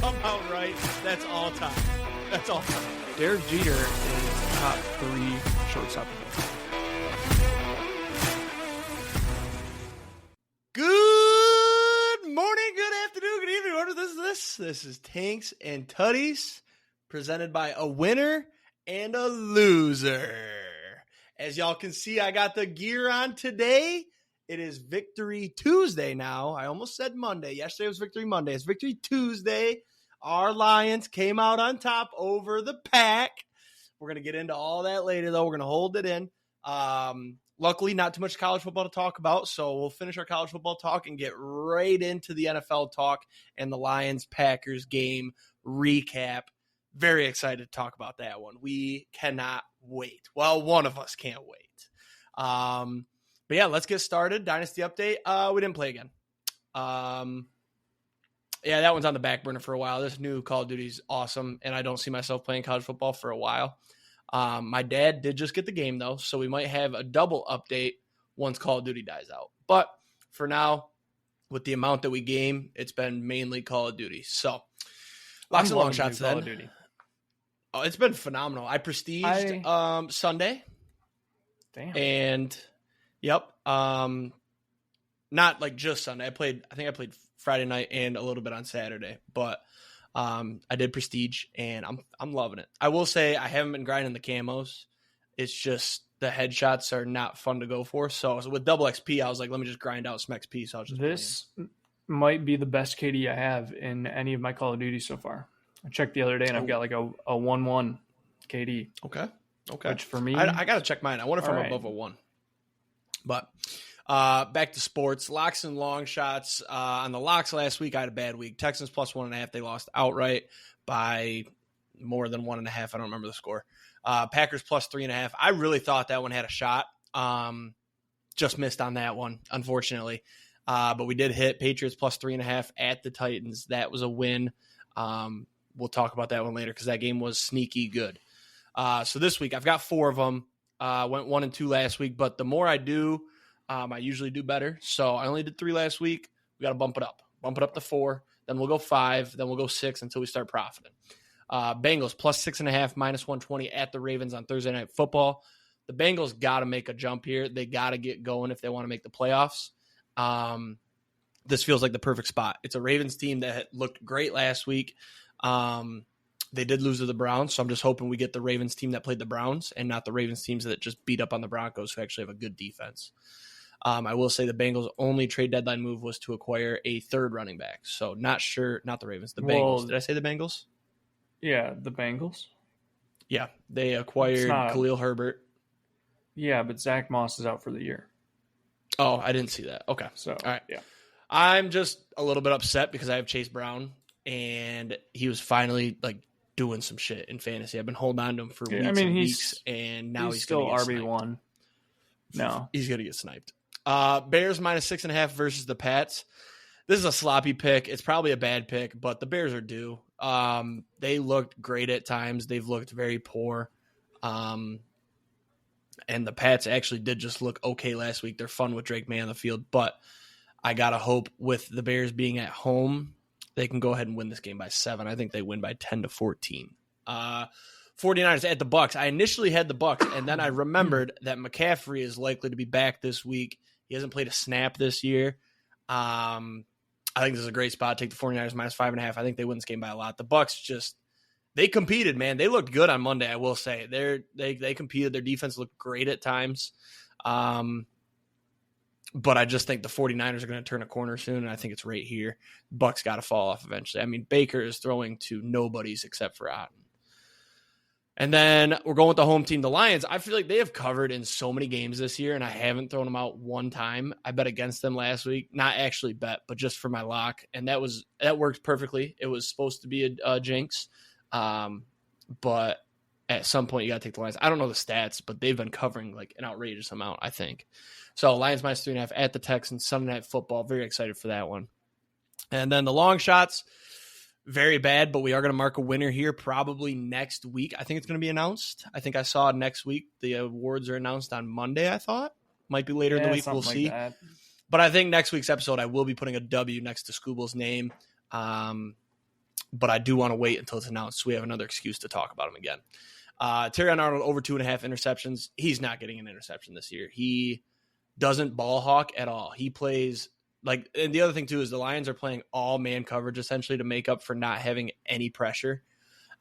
somehow right. That's all time. That's all time. Derek Jeter is top 3 shortstop. Good morning, good afternoon, good evening. What is this? This is Tanks and Tutties, presented by a winner and a loser. As y'all can see, I got the gear on today. It is Victory Tuesday now. I almost said Monday. Yesterday was Victory Monday. It's Victory Tuesday. Our Lions came out on top over the Pack. We're going to get into all that later, though. We're going to hold it in. Luckily, not too much college football to talk about, so we'll finish our college football talk and get right into the NFL talk and the Lions-Packers game recap. Very excited to talk about that one. We cannot wait. Well, one of us can't wait. But yeah, let's get started. Dynasty update. We didn't play again. Yeah, that one's on the back burner for a while. This new Call of Duty is awesome, and I don't see myself playing college football for a while. My dad did just get the game, though, so we might have a double update once Call of Duty dies out. But for now, with the amount that we game, it's been mainly Call of Duty. So, lots of long shots then. Call of Duty. Oh, it's been phenomenal. I prestiged Sunday. Damn. And, yep. Not like just Sunday. I think I played Friday night and a little bit on Saturday. But I did prestige, and I'm loving it. I will say I haven't been grinding the camos. It's just the headshots are not fun to go for. So with double XP, I was like, let me just grind out some XP. So I was just This might be the best KD I have in any of my Call of Duty so far. I checked the other day, and I've got like a 1-1 KD. Okay. Which for me, I got to check mine. I wonder if I'm above a 1. But back to sports. Locks and long shots. On the locks last week, I had a bad week. Texans plus 1.5. They lost outright by more than 1.5. I don't remember the score. Packers plus 3.5. I really thought that one had a shot. Just missed on that one, unfortunately. But we did hit Patriots plus 3.5 at the Titans. That was a win. We'll talk about that one later because that game was sneaky good. So this week, I've got 4 of them. Went 1 and 2 last week, but the more I do, I usually do better. So I only did 3 last week. We got to bump it up to 4. Then we'll go 5. Then we'll go 6 until we start profiting. Bengals plus 6.5, minus 120 at the Ravens on Thursday Night Football. The Bengals got to make a jump here. They got to get going if they want to make the playoffs. This feels like the perfect spot. It's a Ravens team that looked great last week. They did lose to the Browns, so I'm just hoping we get the Ravens team that played the Browns and not the Ravens teams that just beat up on the Broncos, who actually have a good defense. I will say the Bengals' only trade deadline move was to acquire a third running back. So not sure, not the Ravens, the Bengals. Did I say the Bengals? Yeah, the Bengals. Yeah, they acquired Khalil Herbert. Yeah, but Zach Moss is out for the year. Oh, I didn't see that. Okay. So, all right. Yeah. I'm just a little bit upset because I have Chase Brown, and he was finally like doing some shit in fantasy. I've been holding on to him for weeks, and now he's still RB1. No, he's gonna get sniped. Bears minus 6.5 versus the Pats. This is a sloppy pick. It's probably a bad pick, but the Bears are due. They looked great at times. They've looked very poor. And the Pats actually did just look okay last week. They're fun with Drake May on the field, but I gotta hope with the Bears being at home, they can go ahead and win this game by 7. I think they win by 10-14. 49ers at the Bucks. I initially had the Bucks, and then I remembered that McCaffrey is likely to be back this week. He hasn't played a snap this year. I think this is a great spot. Take the 49ers minus 5.5. I think they win this game by a lot. The Bucks they competed, man. They looked good on Monday, I will say. They competed. Their defense looked great at times. But I just think the 49ers are going to turn a corner soon, and I think it's right here. Bucks got to fall off eventually. I mean, Baker is throwing to nobodies except for Otten. And then we're going with the home team, the Lions. I feel like they have covered in so many games this year, and I haven't thrown them out one time. I bet against them last week. Not actually bet, but just for my lock. And that worked perfectly. It was supposed to be a jinx. But at some point, you got to take the Lions. I don't know the stats, but they've been covering like an outrageous amount, I think. So Lions minus 3.5 at the Texans, Sunday Night Football. Very excited for that one. And then the long shots, very bad, but we are going to mark a winner here probably next week. I think it's going to be announced. I think I saw next week. The awards are announced on Monday, I thought. Might be later in the week. We'll see. Like but I think next week's episode, I will be putting a W next to Scooble's name. but I do want to wait until it's announced so we have another excuse to talk about him again. Terrion Arnold over 2.5 interceptions. He's not getting an interception this year. He doesn't ball hawk at all. He plays and the other thing too is the Lions are playing all man coverage essentially to make up for not having any pressure.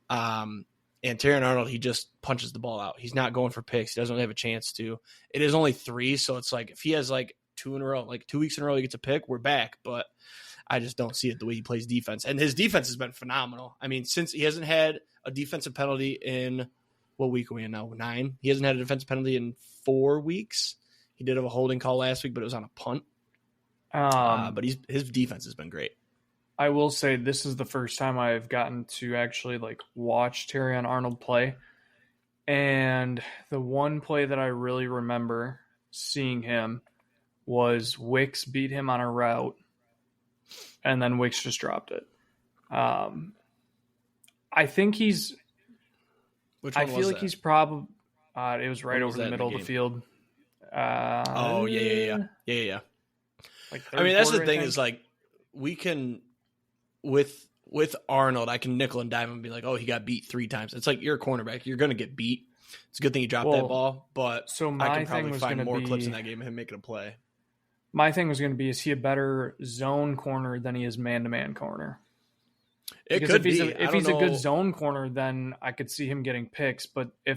And Terrion Arnold, he just punches the ball out. He's not going for picks. He doesn't really have a chance to. It is only 3, so it's like if he has 2 in a row, 2 weeks in a row, he gets a pick, we're back. But I just don't see it the way he plays defense. And his defense has been phenomenal. I mean, since he hasn't had a defensive penalty in, what week are we in now? 9? He hasn't had a defensive penalty in 4 weeks. He did have a holding call last week, but it was on a punt. But his defense has been great. I will say this is the first time I've gotten to actually watch Terrion Arnold play. And the one play that I really remember seeing him was Wicks beat him on a route, and then Wicks just dropped it. I think he's. Which one I feel was like that? He's probably. It was right over the in middle the of the field. Yeah. Like I mean, that's the quarter, thing is we can with Arnold, I can nickel and dime him and be like, oh, he got beat 3 times. It's like you're a cornerback, you're going to get beat. It's a good thing he dropped that ball, but I can probably find more clips in that game of him making a play. My thing was going to be, is he a better zone corner than he is man-to-man corner? It could be. If he's a good zone corner, then I could see him getting picks. But they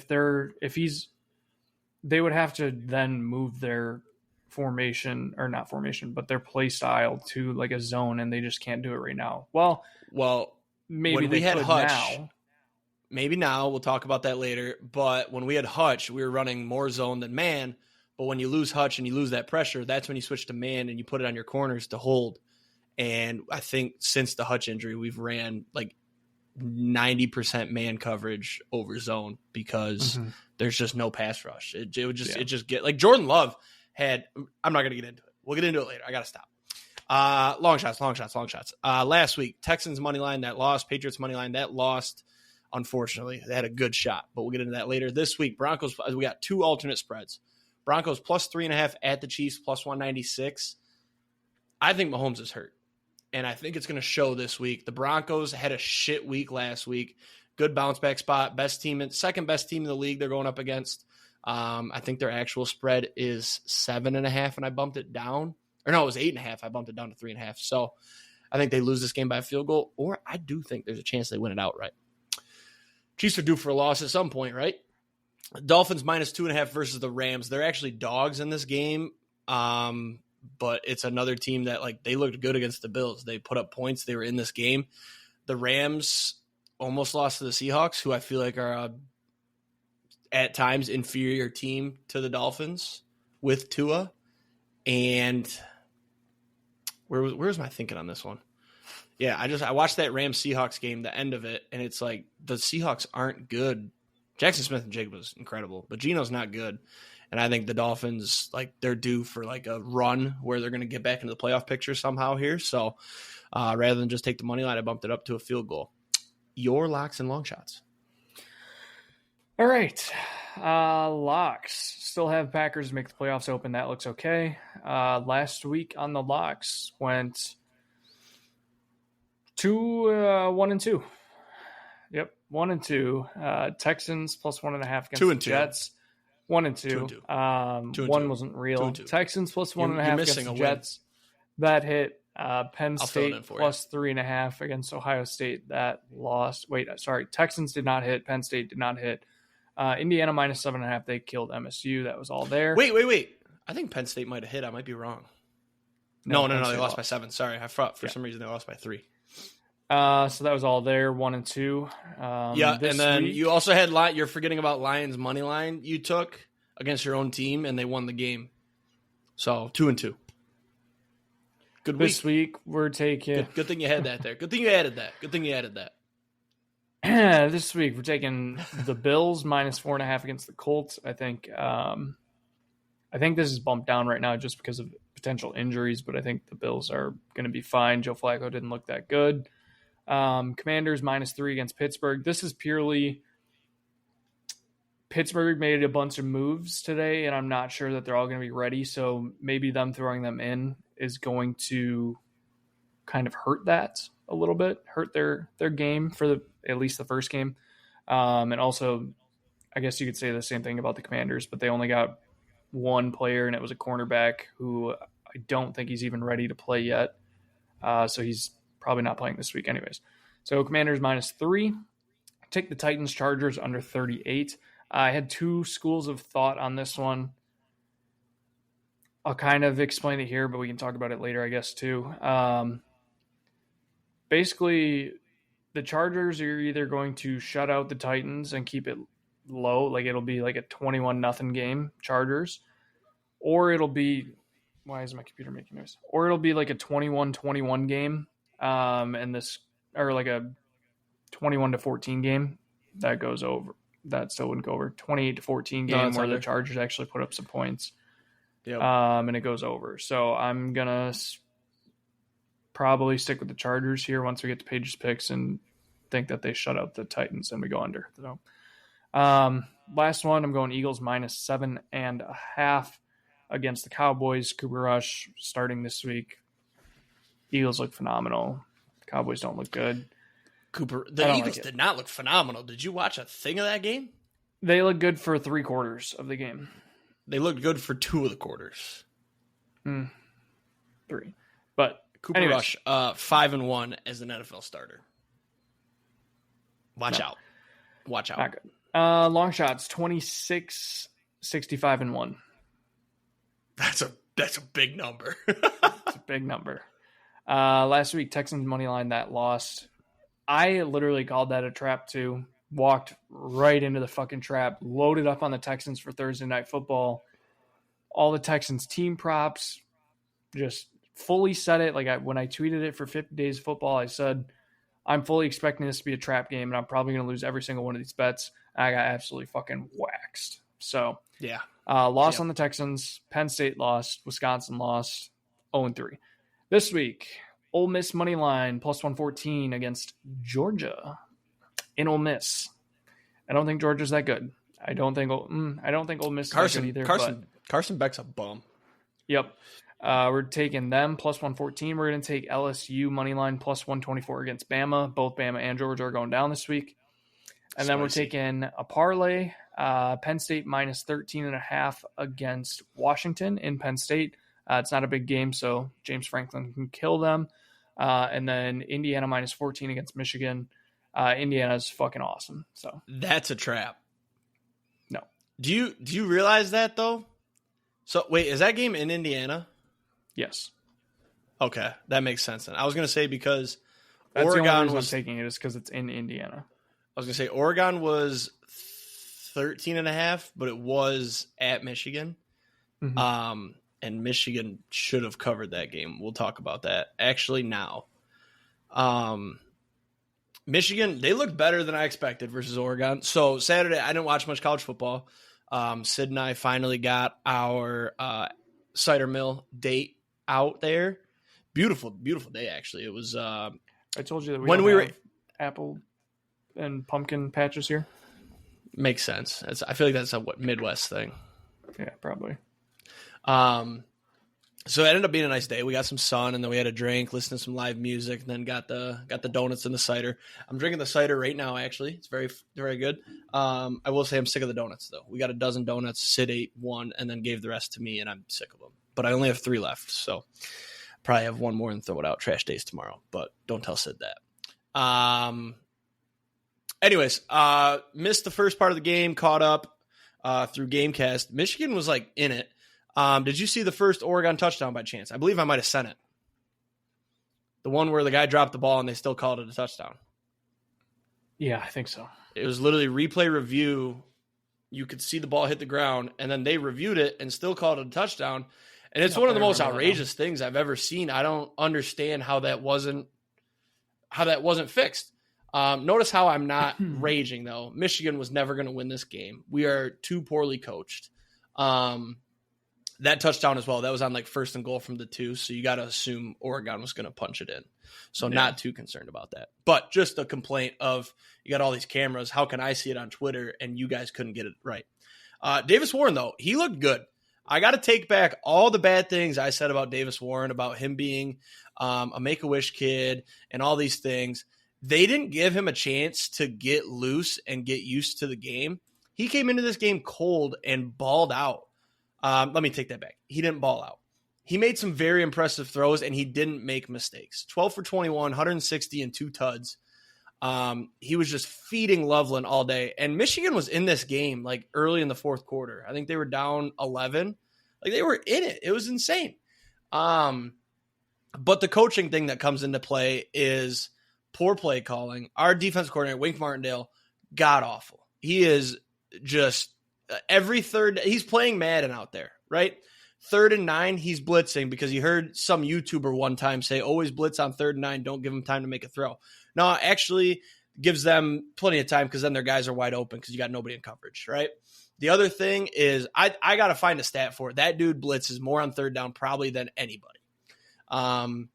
would have to then move their formation, or not formation, but their play style to a zone, and they just can't do it right now. Well, maybe when they we had could Hutch, now. Maybe now, we'll talk about that later. But when we had Hutch, we were running more zone than man. But when you lose Hutch and you lose that pressure, that's when you switch to man and you put it on your corners to hold. And I think since the Hutch injury, we've ran 90% man coverage over zone because there's just no pass rush. It just get Jordan Love had. I'm not going to get into it. We'll get into it later. I got to stop. Long shots. Last week, Texans money line that lost. Patriots money line that lost. Unfortunately, they had a good shot, but we'll get into that later. This week, Broncos. We got 2 alternate spreads. Broncos plus 3.5 at the Chiefs plus 196. I think Mahomes is hurt, and I think it's going to show this week. The Broncos had a shit week last week. Good bounce back spot. Second best team in the league they're going up against. I think their actual spread is 7.5, and I bumped it down. Or no, it was 8.5. I bumped it down to 3.5. So I think they lose this game by a field goal, or I do think there's a chance they win it outright. Chiefs are due for a loss at some point, right? Dolphins minus 2.5 versus the Rams. They're actually dogs in this game, but it's another team that they looked good against the Bills. They put up points. They were in this game. The Rams almost lost to the Seahawks, who I feel like are at times inferior team to the Dolphins with Tua. And where's my thinking on this one? Yeah, I watched that Rams Seahawks game, the end of it, and it's the Seahawks aren't good. Jackson Smith-Njigba was incredible, but Geno's not good. And I think the Dolphins, they're due for a run where they're going to get back into the playoff picture somehow here. So rather than just take the money line, I bumped it up to a field goal. Your locks and long shots. All right. Locks. Still have Packers make the playoffs open. That looks okay. Last week on the locks went 1-2. Yep, 1-2. Texans plus 1.5 against the Jets. 1-2. One wasn't real. Texans plus 1.5 against the Jets. That hit. Penn State plus 3.5 against Ohio State. That lost. Texans did not hit. Penn State did not hit. Indiana minus 7.5. They killed MSU. That was all there. Wait. I think Penn State might have hit. I might be wrong. No. They lost by 7. Sorry. I thought for some reason they lost by 3. So that was all there, 1-2. And then you also had you're forgetting about Lions money line you took against your own team, and they won the game. So 2-2. Good week. This week we're taking. Good thing you had that there. Good thing you added that. This week we're taking the Bills minus 4.5 against the Colts. I think this is bumped down right now just because of potential injuries, but I think the Bills are going to be fine. Joe Flacco didn't look that good. Commanders minus 3 against Pittsburgh. This is purely Pittsburgh made a bunch of moves today, and I'm not sure that they're all going to be ready. So maybe them throwing them in is going to kind of hurt that. a little bit, hurt their game for at least the first game. And also, I guess you could say the same thing about the Commanders, but they only got one player, and it was a cornerback who I don't think he's even ready to play yet. So he's probably not playing this week anyways. So Commanders -3. Take the Titans Chargers under 38. I had two schools of thought on this one. I'll kind of explain it here, but we can talk about it later, I guess, too. Basically, the Chargers are either going to shut out the Titans and keep it low, like it'll be like a 21-0 game, Chargers, or it'll be, why is my computer making noise? Or it'll be like a 21-21 game, and this, or like a 21-14 game that goes over. That still wouldn't go over. 28-14 game where the Chargers actually put up some points. Yep. And it goes over. So I'm going to probably stick with the Chargers here once we get to Paige's picks and think that they shut out the Titans and we go under. So last one, I'm going Eagles -7.5 against the Cowboys. Cooper Rush starting this week. Eagles look phenomenal. The Cowboys don't look good. The Eagles did not look phenomenal. Did you watch a thing of that game? They look good for 3/4 of the game. They looked good for 2 of the quarters. 3. But Cooper Rush, 5-1 as an NFL starter. Watch out. Not good. Long shots, 26, 65-1. That's a big number. It's a big number. Last week, Texans money line that lost. I literally called that a trap too. Walked right into the fucking trap, loaded up on the Texans for Thursday Night Football. All the Texans team props, just fully said it. Like when I tweeted it for 50 Days of Football, I said, I'm fully expecting this to be a trap game, and I'm probably going to lose every single one of these bets. And I got absolutely fucking waxed. So, yeah. Loss on the Texans. Penn State lost. Wisconsin lost. 0-3. This week, Ole Miss money line +114 against Georgia in Ole Miss. I don't think Georgia's that good. I don't think Ole Miss is that good either. Carson Beck's a bum. Yep. We're taking them +114. We're going to take LSU money line +124 against Bama. Both Bama and Georgia are going down this week. And then we're taking a parlay. Penn State -13.5 against Washington in Penn State. It's not a big game, so James Franklin can kill them. And then Indiana -14 against Michigan. Indiana's fucking awesome. So that's a trap. No. Do you realize that though? So wait, is that game in Indiana? Yes. Okay, that makes sense. And I was going to say because that's Oregon was taking it is because it's in Indiana. I was going to say Oregon was 13.5, but it was at Michigan. Mm-hmm. And Michigan should have covered that game. We'll talk about that actually now. Michigan, they looked better than I expected versus Oregon. So Saturday, I didn't watch much college football. Sid and I finally got our cider mill date out there. Beautiful, beautiful day, actually. It was. I told you that when we were apple and pumpkin patches here. Makes sense. I feel like that's a Midwest thing. Yeah, probably. So it ended up being a nice day. We got some sun, and then we had a drink, listened to some live music, and then got the donuts and the cider. I'm drinking the cider right now, actually. It's very, very good. I will say I'm sick of the donuts, though. We got a dozen donuts. Sid ate one and then gave the rest to me, and I'm sick of them. But I only have 3 left, so probably have one more and throw it out. Trash days tomorrow, but don't tell Sid that. Anyways, missed the first part of the game, caught up through Gamecast. Michigan was like in it. Did you see the first Oregon touchdown by chance? I believe I might have sent it. The one where the guy dropped the ball and they still called it a touchdown. Yeah, I think so. It was literally replay review. You could see the ball hit the ground, and then they reviewed it and still called it a touchdown. And it's one of the most outrageous things I've ever seen. I don't understand how that wasn't fixed. Notice how I'm not raging, though. Michigan was never going to win this game. We are too poorly coached. That touchdown as well, that was on like 1st and goal from the 2, so you got to assume Oregon was going to punch it in. So not too concerned about that. But just a complaint of you got all these cameras. How can I see it on Twitter and you guys couldn't get it right? Davis Warren, though, he looked good. I got to take back all the bad things I said about Davis Warren, about him being a Make-A-Wish kid and all these things. They didn't give him a chance to get loose and get used to the game. He came into this game cold and balled out. Let me take that back. He didn't ball out. He made some very impressive throws, and he didn't make mistakes. 12 for 21, 160, and 2 tuds. He was just feeding Loveland all day. And Michigan was in this game like early in the fourth quarter. I think they were down 11. Like they were in it. It was insane. But the coaching thing that comes into play is poor play calling. Our defense coordinator, Wink Martindale, god awful. He is just every third. He's playing Madden out there, right? 3rd and 9, he's blitzing because he heard some YouTuber one time say, always blitz on 3rd and 9. Don't give them time to make a throw. No, actually gives them plenty of time because then their guys are wide open because you got nobody in coverage, right? The other thing is I got to find a stat for it. That dude blitzes more on 3rd down probably than anybody. And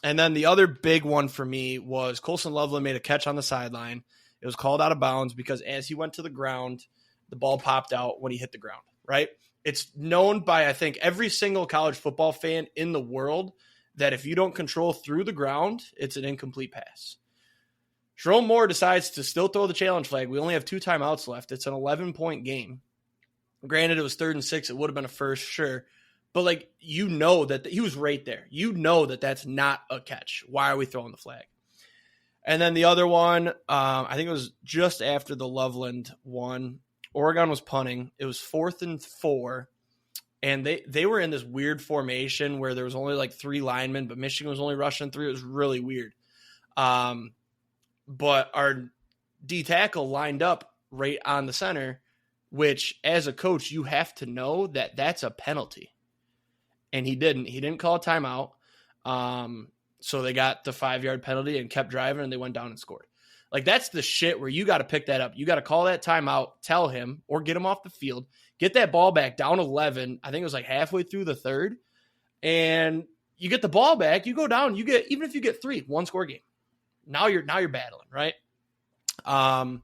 then the other big one for me was Colson Loveland made a catch on the sideline. It was called out of bounds because as he went to the ground, the ball popped out when he hit the ground, right? It's known by, I think, every single college football fan in the world that if you don't control through the ground, it's an incomplete pass. Sherrone Moore decides to still throw the challenge flag. We only have 2 timeouts left. It's an 11-point game. Granted, it was 3rd and 6. It would have been a first, sure. But, like, you know that he was right there. You know that that's not a catch. Why are we throwing the flag? And then the other one, I think it was just after the Loveland one. Oregon was punting. It was 4th and 4. And they were in this weird formation where there was only like 3 linemen, but Michigan was only rushing 3. It was really weird. But our D tackle lined up right on the center, which as a coach, you have to know that that's a penalty. And he didn't. He didn't call a timeout. So they got the 5-yard penalty and kept driving, and they went down and scored. Like, that's the shit where you got to pick that up. You got to call that timeout, tell him, or get him off the field, get that ball back down 11. I think it was like halfway through the 3rd. And you get the ball back, you go down, you get, even if you get 3, 1-score game. Now you're battling, right? And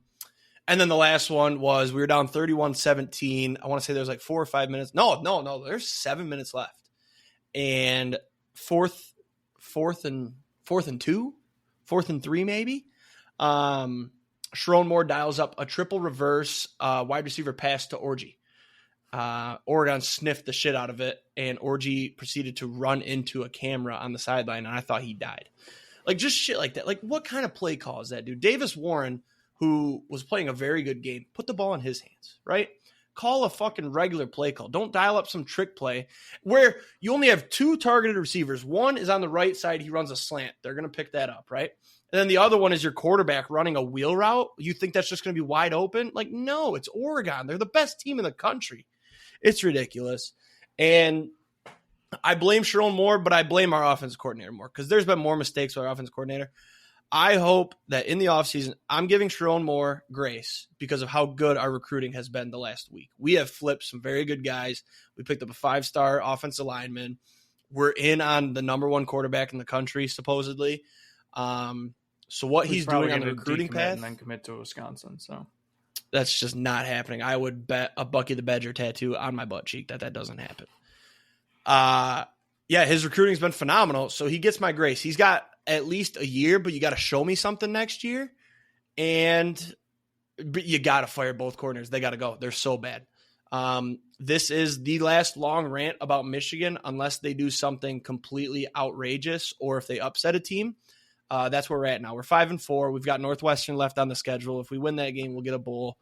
then the last one was we were down 31-17. I want to say there's like 4 or 5 minutes. No. There's 7 minutes left. And fourth and 2, 4th and 3 maybe. Sherrone Moore dials up a triple reverse wide receiver pass to Orji. Oregon sniffed the shit out of it, and Orji proceeded to run into a camera on the sideline, and I thought he died. Like, just shit like that. Like, what kind of play call is that, dude? Davis Warren, who was playing a very good game, put the ball in his hands, right? Call a fucking regular play call. Don't dial up some trick play where you only have 2 targeted receivers. One is on the right side. He runs a slant. They're going to pick that up, right? And then the other one is your quarterback running a wheel route. You think that's just going to be wide open? Like, no, it's Oregon. They're the best team in the country. It's ridiculous. And I blame Sherrone Moore, but I blame our offensive coordinator more because there's been more mistakes with our offensive coordinator. I hope that in the offseason, I'm giving Sherrone Moore grace because of how good our recruiting has been the last week. We have flipped some very good guys. We picked up a 5-star offensive lineman. We're in on the number 1 quarterback in the country, supposedly. So what he's doing on the recruiting path, and then commit to Wisconsin. So that's just not happening. I would bet a Bucky the Badger tattoo on my butt cheek that doesn't happen. Yeah, his recruiting's been phenomenal. So he gets my grace. He's got at least a year, but you got to show me something next year. And you got to fire both coordinators. They got to go. They're so bad. This is the last long rant about Michigan, unless they do something completely outrageous or if they upset a team. That's where we're at now. We're 5-4. We've got Northwestern left on the schedule. If we win that game, we'll get a bowl.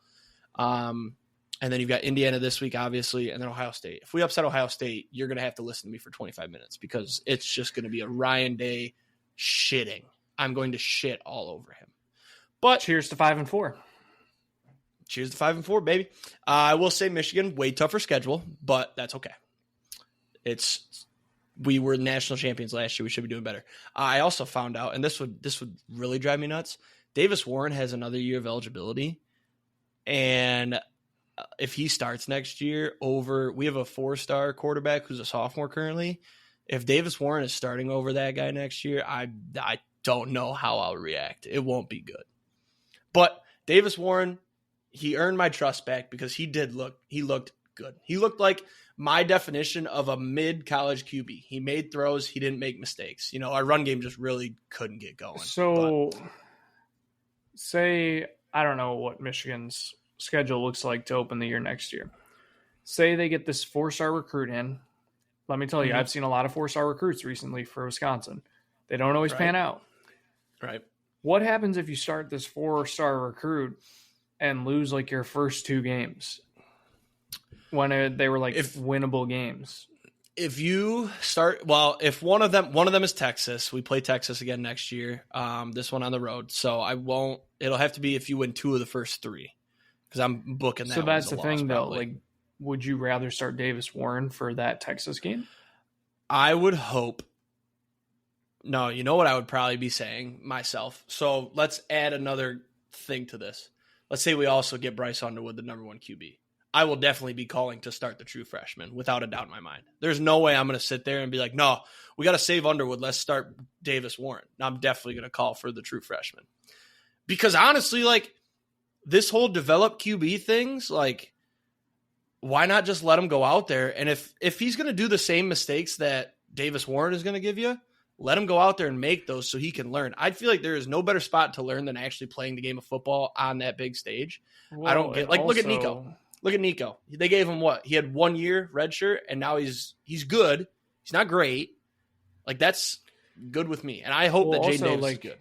And then you've got Indiana this week, obviously, and then Ohio State. If we upset Ohio State, you're going to have to listen to me for 25 minutes because it's just going to be a Ryan Day shitting. I'm going to shit all over him. But cheers to 5-4. Cheers to 5-4, baby. I will say Michigan, way tougher schedule, but that's okay. We were national champions last year. We should be doing better. I also found out, and this would really drive me nuts. Davis Warren has another year of eligibility, and if he starts next year we have a 4-star quarterback who's a sophomore currently. If Davis Warren is starting over that guy next year, I don't know how I'll react. It won't be good. But Davis Warren, he earned my trust back because he looked good. He looked like my definition of a mid-college QB. He made throws. He didn't make mistakes. Our run game just really couldn't get going. So, say, I don't know what Michigan's schedule looks like to open the year next year. Say they get this 4-star recruit in. Let me tell you, I've seen a lot of 4-star recruits recently for Wisconsin. They don't always pan out. Right. What happens if you start this 4-star recruit and lose like your first 2 games when they were like winnable games? If you start, if one of them is Texas, we play Texas again next year. This one on the road, so it'll have to be if you win 2 of the first 3, because I'm booking that. So that's the thing, though. Like, would you rather start Davis Warren for that Texas game? I would hope. No, you know what I would probably be saying myself. So let's add another thing to this. Let's say we also get Bryce Underwood, the number 1 QB. I will definitely be calling to start the true freshman, without a doubt in my mind. There's no way I'm going to sit there and be like, no, we got to save Underwood. Let's start Davis Warren. No, I'm definitely going to call for the true freshman. Because honestly, like, this whole develop QB things, like, why not just let him go out there? And if he's going to do the same mistakes that Davis Warren is going to give you, let him go out there and make those so he can learn. I feel like there is no better spot to learn than actually playing the game of football on that big stage. Well, I don't get look at Nico. Look at Nico. They gave him what? He had 1 year red shirt, and now he's good. He's not great. Like, that's good with me. And I hope that Jaden Davis is good.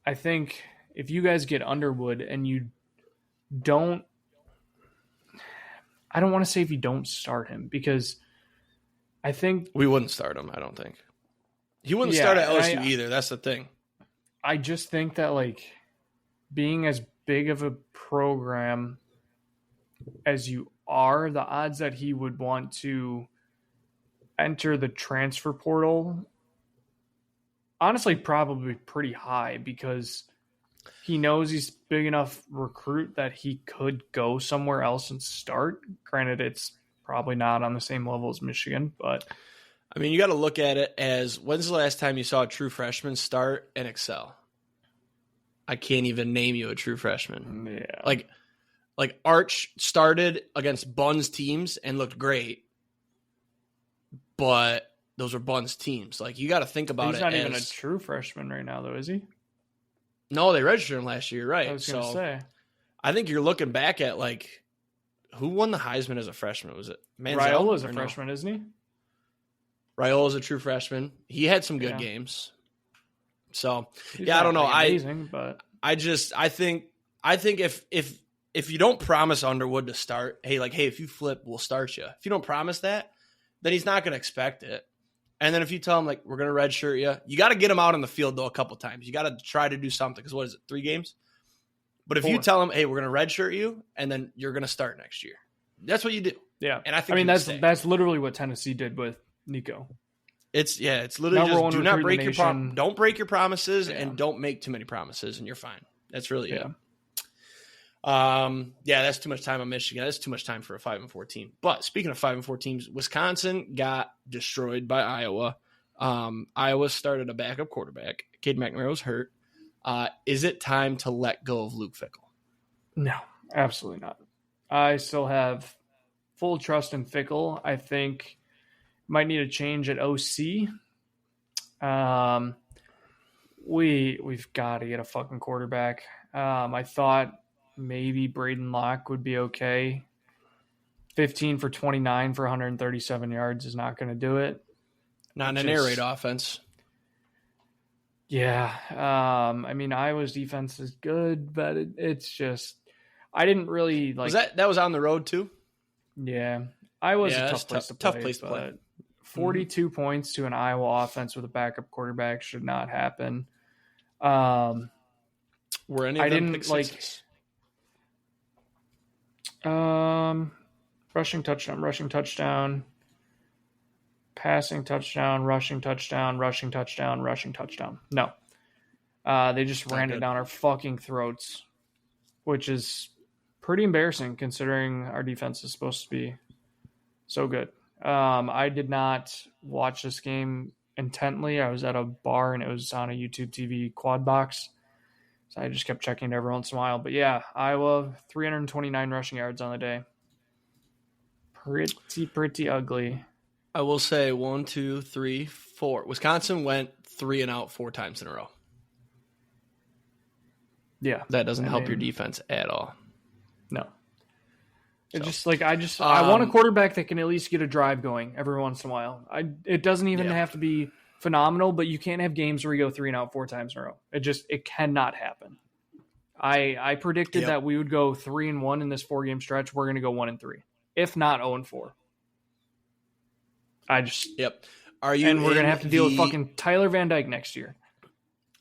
I think if you guys get Underwood and you don't, I don't want to say if you don't start him, because I think we wouldn't start him. I don't think he wouldn't start at LSU either. That's the thing. I just think that, like, being as big of a program as you are, the odds that he would want to enter the transfer portal, honestly, probably pretty high, because he knows he's big enough recruit that he could go somewhere else and start. Granted, it's probably not on the same level as Michigan, but I mean, you got to look at it as, when's the last time you saw a true freshman start and excel? I can't even name you a true freshman. Yeah. Like Arch started against Buns teams and looked great, but those were Buns teams. Like, you got to think about it. He's not even a true freshman right now, though, is he? No, they registered him last year, right? I was going to say. I think you're looking back at, like, who won the Heisman as a freshman? Was it Manziel? Raiola's a freshman, isn't he? Raiola is a true freshman. He had some good games. So, He's I don't know. Amazing, but I think if you don't promise Underwood to start, hey, if you flip, we'll start you. If you don't promise that, then he's not going to expect it. And then if you tell him, like, we're going to redshirt you, you got to get him out on the field, though, a couple times. You got to try to do something, because what is it, 3 games? But if 4. You tell him, hey, we're going to redshirt you, and then you're going to start next year, that's what you do. Yeah. And I think that's literally what Tennessee did with Nico. It's literally just do not break don't break your promises, and don't make too many promises, and you're fine. That's really it. That's too much time on Michigan. That's too much time for a 5-4 team. But speaking of 5-4 teams, Wisconsin got destroyed by Iowa. Iowa started a backup quarterback. Cade McNamara's hurt. Is it time to let go of Luke Fickell? No, absolutely not. I still have full trust in Fickell. I think might need a change at OC. We've got to get a fucking quarterback. I thought maybe Braden Locke would be okay. 15 for 29 for 137 yards is not going to do it. Not in an air raid offense. Yeah. I mean, Iowa's defense is good, but it's just, I didn't really like. That was on the road too? Yeah. Iowa's a tough place to play. 42 points to an Iowa offense with a backup quarterback should not happen. Were any of them pick sixes? Rushing touchdown, passing touchdown, rushing touchdown. No. They just ran it down our fucking throats, which is pretty embarrassing considering our defense is supposed to be so good. I did not watch this game intently. I was at a bar and it was on a YouTube TV quad box. So I just kept checking it every once in a while. But yeah, Iowa, 329 rushing yards on the day. pretty ugly. I will say 1, 2, 3, 4. Wisconsin went 3 and out 4 times in a row. Yeah. That doesn't help your defense at all. No. It's So, just I want a quarterback that can at least get a drive going every once in a while. It doesn't even have to be phenomenal, but you can't have games where you go 3 and out 4 times in a row. It cannot happen. I predicted that we would go 3-1 in this 4-game stretch. We're going to go 1-3, if not 0-4. Are you? And we're going to have to deal with fucking Tyler Van Dyke next year.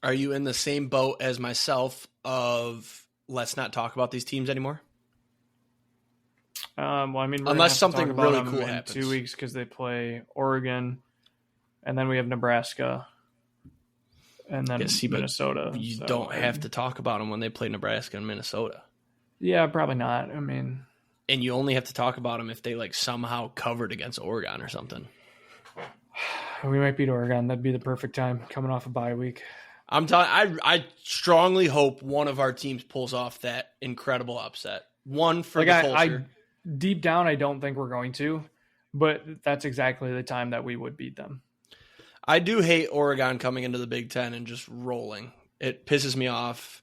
Are you in the same boat as myself of let's not talk about these teams anymore? Well, I mean, unless something really cool happens in 2 weeks because they play Oregon, and then we have Nebraska, and then Minnesota. You don't have to talk about them when they play Nebraska and Minnesota. Yeah, probably not. I mean, and you only have to talk about them if they somehow covered against Oregon or something. We might beat Oregon. That'd be the perfect time coming off a bye week. I'm telling. I strongly hope one of our teams pulls off that incredible upset. One for the culture. Deep down, I don't think we're going to, but that's exactly the time that we would beat them. I do hate Oregon coming into the Big Ten and just rolling. It pisses me off,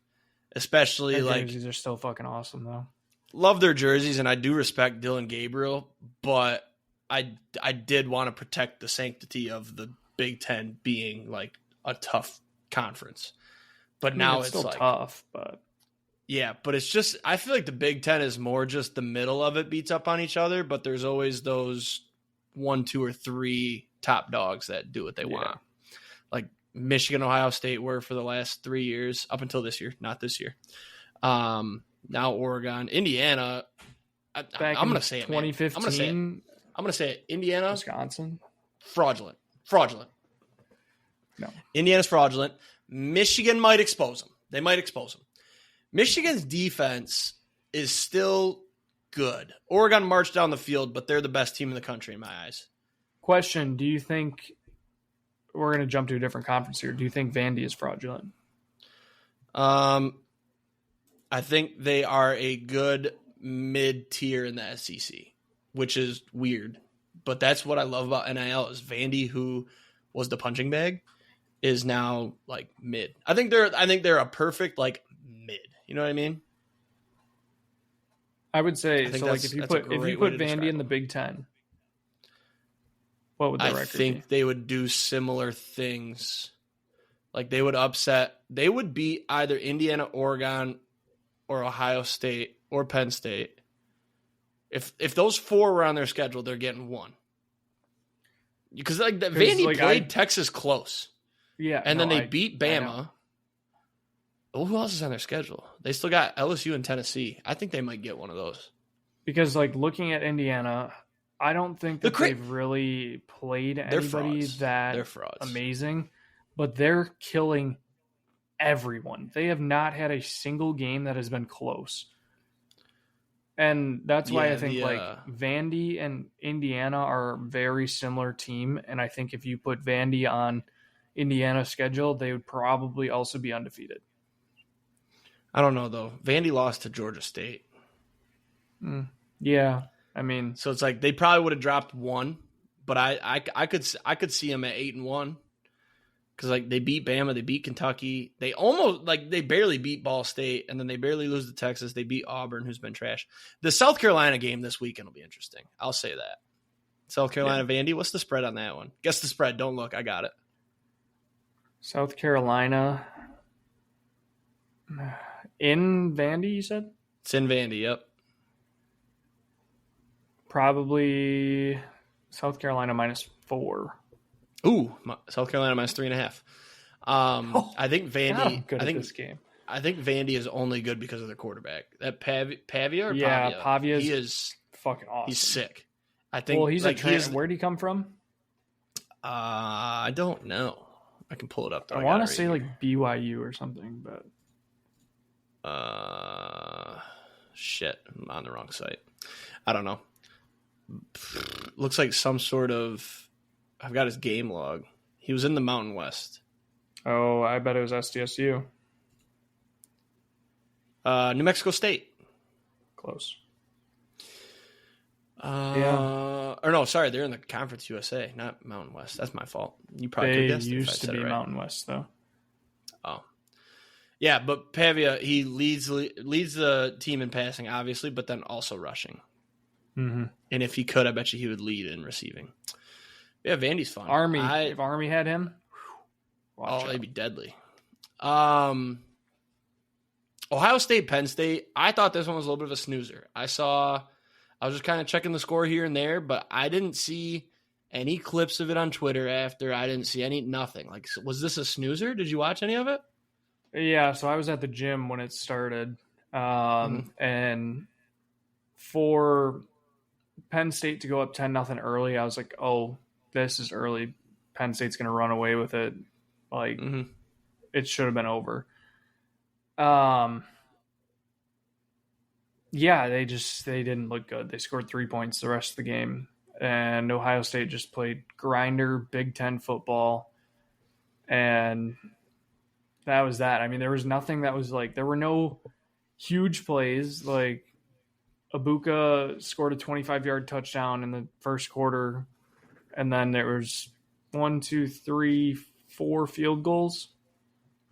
especially their jerseys are still fucking awesome though. Love their jerseys, and I do respect Dylan Gabriel, but I did want to protect the sanctity of the Big Ten being a tough conference. But now it's still tough, but. Yeah, but it's just I feel like the Big Ten is more just the middle of it beats up on each other, but there's always those 1, 2, or 3 top dogs that do what they want. Like Michigan, Ohio State were for the last 3 years, up until this year, not this year. Now Oregon, Indiana. I'm going to say it, 2015. I'm going to say it. Indiana, Wisconsin, fraudulent. No, Indiana's fraudulent. Michigan might expose them. They might expose them. Michigan's defense is still good. Oregon marched down the field, but they're the best team in the country in my eyes. Question, do you think we're going to jump to a different conference here? Do you think Vandy is fraudulent? I think they are a good mid-tier in the SEC, which is weird. But that's what I love about NIL is Vandy, who was the punching bag, is now mid. I think they're a perfect mid. You know what I mean? I would say so. If you put Vandy in the Big Ten, what would the record be? I think they would do similar things. They would upset. They would beat either Indiana, Oregon, or Ohio State or Penn State. If those 4 were on their schedule, they're getting 1. Because Vandy played Texas close. Yeah, and then they beat Bama. Well, who else is on their schedule? They still got LSU and Tennessee. I think they might get one of those. Because, looking at Indiana, I don't think that they've really played anybody that amazing, but they're killing everyone. They have not had a single game that has been close. And that's why I think Vandy and Indiana are a very similar team. And I think if you put Vandy on Indiana's schedule, they would probably also be undefeated. I don't know though. Vandy lost to Georgia State. Yeah, I mean, so it's they probably would have dropped 1, but I could see them at 8-1 because they beat Bama, they beat Kentucky, they almost they barely beat Ball State, and then they barely lose to Texas. They beat Auburn, who's been trash. The South Carolina game this weekend will be interesting. I'll say that. South Carolina Vandy. What's the spread on that one? Guess the spread. Don't look. I got it. South Carolina. In Vandy, you said? It's in Vandy, yep. Probably South Carolina -4. Ooh, South Carolina -3.5. I think Vandy. This game. I think Vandy is only good because of their quarterback. That Pavia or Pavia? Pavia. He is fucking awesome. He's sick. I think. Well, he's where'd he come from? I don't know. I can pull it up. I want to say BYU or something, but. Shit, I'm on the wrong site. I don't know. Looks like some sort of. I've got his game log. He was in the Mountain West. Oh, I bet it was SDSU. New Mexico State. Close. Yeah. Or no, sorry, they're in the Conference USA, not Mountain West. That's my fault. You probably could have guessed it if I used to said be it right. Mountain West, though. Oh, yeah, but Pavia, he leads the team in passing, obviously, but then also rushing. Mm-hmm. And if he could, I bet you he would lead in receiving. Yeah, Vandy's fun. If Army had him, they'd be deadly. Ohio State, Penn State. I thought this one was a little bit of a snoozer. I was just kind of checking the score here and there, but I didn't see any clips of it on Twitter after. I didn't see nothing. Like, was this a snoozer? Did you watch any of it? Yeah, so I was at the gym when it started. And for Penn State to go up 10-0 early, I was like, oh, this is early. Penn State's going to run away with it. Like, it should have been over. Yeah, they didn't look good. They scored 3 points the rest of the game. And Ohio State just played grinder Big Ten football. And that was that. I mean, there was nothing that was like, there were no huge plays. Like, Ibuka scored a 25-yard touchdown in the first quarter. And then there was 1, 2, 3, 4 field goals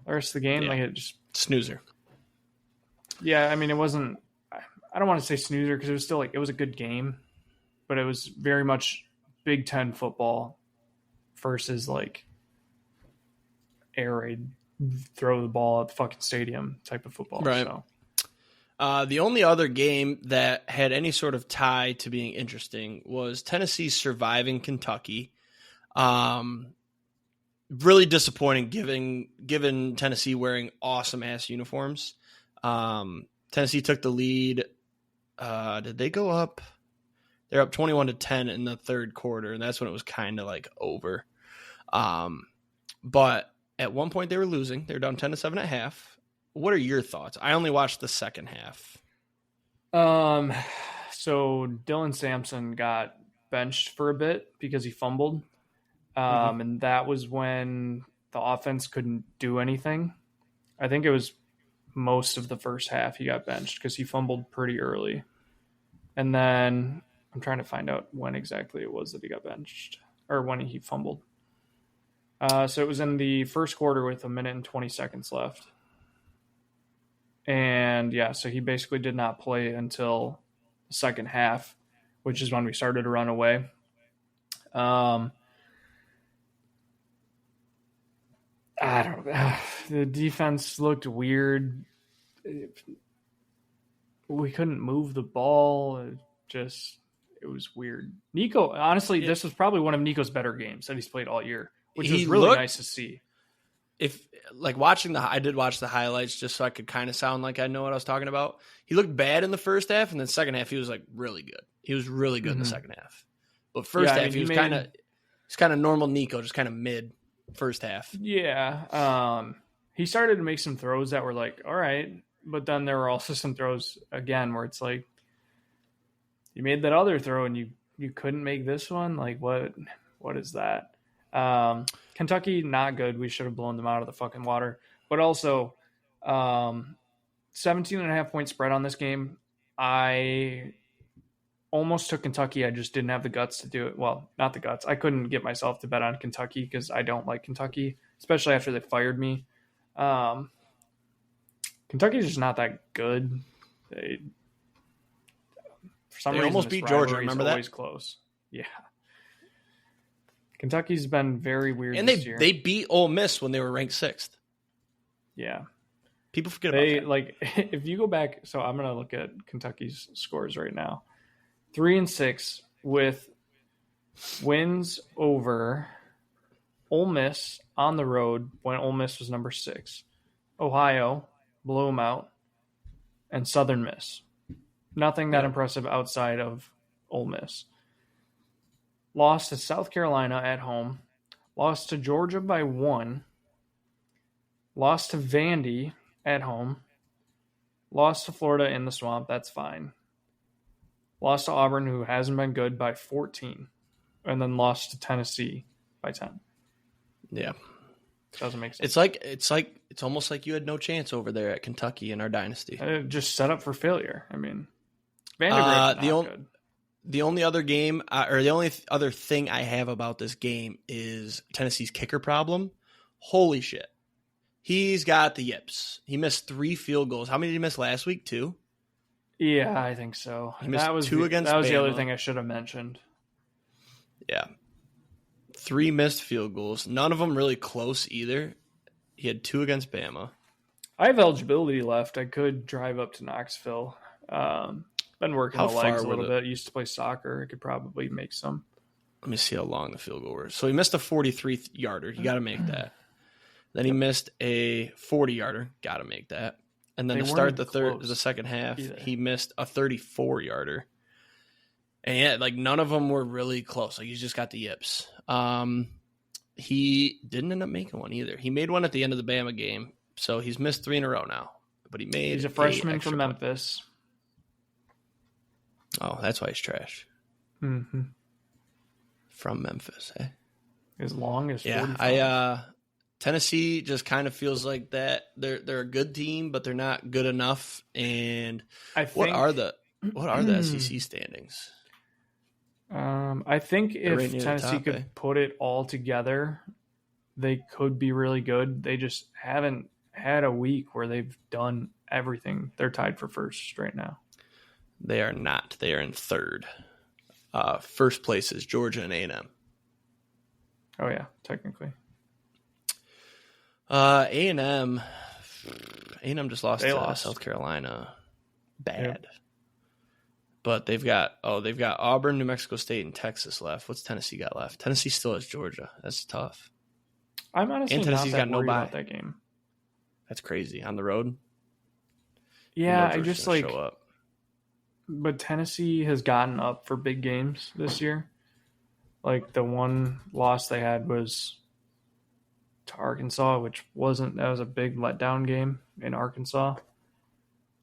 the rest of the game. Yeah. Like, it just snoozer. Yeah, I mean, it wasn't, I don't want to say snoozer because it was still like, it was a good game, but it was very much Big Ten football versus like air raid, throw the ball at the fucking stadium type of football. Right. So. The only other game that had any sort of tie to being interesting was Tennessee surviving Kentucky. Really disappointing given Tennessee wearing awesome ass uniforms. Tennessee took the lead. Did they go up? They're up 21-10 in the third quarter, and that's when it was kind of like over. But at one point they were losing. They were down 10-7 at half. What are your thoughts? I only watched the second half. So Dylan Sampson got benched for a bit because he fumbled. And that was when the offense couldn't do anything. I think it was most of the first half he got benched because he fumbled pretty early. And then I'm trying to find out when exactly it was that he got benched or when he fumbled. So it was in the first quarter with 1 minute and 20 seconds left. And yeah, so he basically did not play until the second half, which is when we started to run away. I don't know. The defense looked weird. We couldn't move the ball. It was weird. Nico, honestly, this was probably one of Nico's better games that he's played all year, which was really nice to see. I did watch the highlights just so I could kind of sound like I know what I was talking about. He looked bad in the first half, and then second half he was like really good. He was really good in the second half. But first half he was kind of normal Nico, just kind of mid first half. Yeah. He started to make some throws that were like, all right, but then there were also some throws again where it's like you made that other throw and you couldn't make this one. Like what is that? Kentucky, not good. We should have blown them out of the fucking water. But also, 17.5 point spread on this game. I almost took Kentucky. I just didn't have the guts to do it. Well, not the guts. I couldn't get myself to bet on Kentucky because I don't like Kentucky, especially after they fired me. Kentucky's just not that good. For some reason, almost beat Georgia. Remember that? Always close. Yeah. Kentucky's been very weird and this year. They beat Ole Miss when they were ranked 6th. Yeah. People forget about that. Like, if you go back, so I'm going to look at Kentucky's scores right now. 3-6 with wins over Ole Miss on the road when Ole Miss was number 6. Ohio blew them out. And Southern Miss. Nothing that impressive outside of Ole Miss. Lost to South Carolina at home. Lost to Georgia by 1. Lost to Vandy at home. Lost to Florida in the swamp. That's fine. Lost to Auburn, who hasn't been good, by 14. And then lost to Tennessee by 10. Yeah. Doesn't make sense. It's almost like you had no chance over there at Kentucky in our dynasty. Just set up for failure. I mean, Vanderbilt not good. The only other game, or the only other thing I have about this game is Tennessee's kicker problem. Holy shit. He's got the yips. He missed 3 field goals. How many did he miss last week? 2? Yeah, I think so. He missed 2 against That was Bama. the other thing I should have mentioned. Yeah. 3 missed field goals. None of them really close either. He had 2 against Bama. I have eligibility left. I could drive up to Knoxville. Been working the legs a little bit. Used to play soccer. I could probably make some. Let me see how long the field goal was. So he missed a 43-yarder. You got to make that. Then he missed a 40-yarder. Got to make that. And then to start the second half, he missed a 34-yarder. And yeah, like none of them were really close. Like he's just got the yips. He didn't end up making one either. He made one at the end of the Bama game. So he's missed 3 in a row now. But he's a freshman from Memphis. Oh, that's why he's trash. Mm-hmm. From Memphis, eh? As long as 45. Yeah, Tennessee just kind of feels like that. They're a good team, but they're not good enough. And what are the SEC standings? I think if Tennessee could put it all together, they could be really good. They just haven't had a week where they've done everything. They're tied for first right now. They are not. They are in third. First place is Georgia and A&M. Oh, yeah, technically. A&M just lost to South Carolina. Bad. Yep. But they've got Auburn, New Mexico State, and Texas left. What's Tennessee got left? Tennessee still has Georgia. That's tough. I'm honestly Tennessee's not that got worried about that game. That's crazy. On the road? Yeah, I just like... Show up. But Tennessee has gotten up for big games this year. Like the one loss they had was to Arkansas, that was a big letdown game in Arkansas.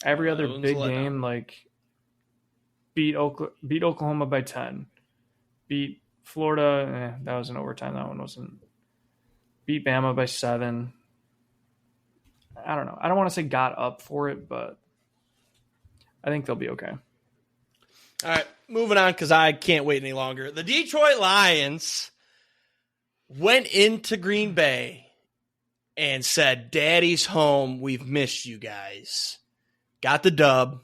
Every other big game, like beat Oklahoma by 10, beat Florida. That was in overtime. That one wasn't. Beat Bama by 7. I don't know. I don't want to say got up for it, but I think they'll be okay. All right, moving on because I can't wait any longer. The Detroit Lions went into Green Bay and said, "Daddy's home. We've missed you guys." Got the dub.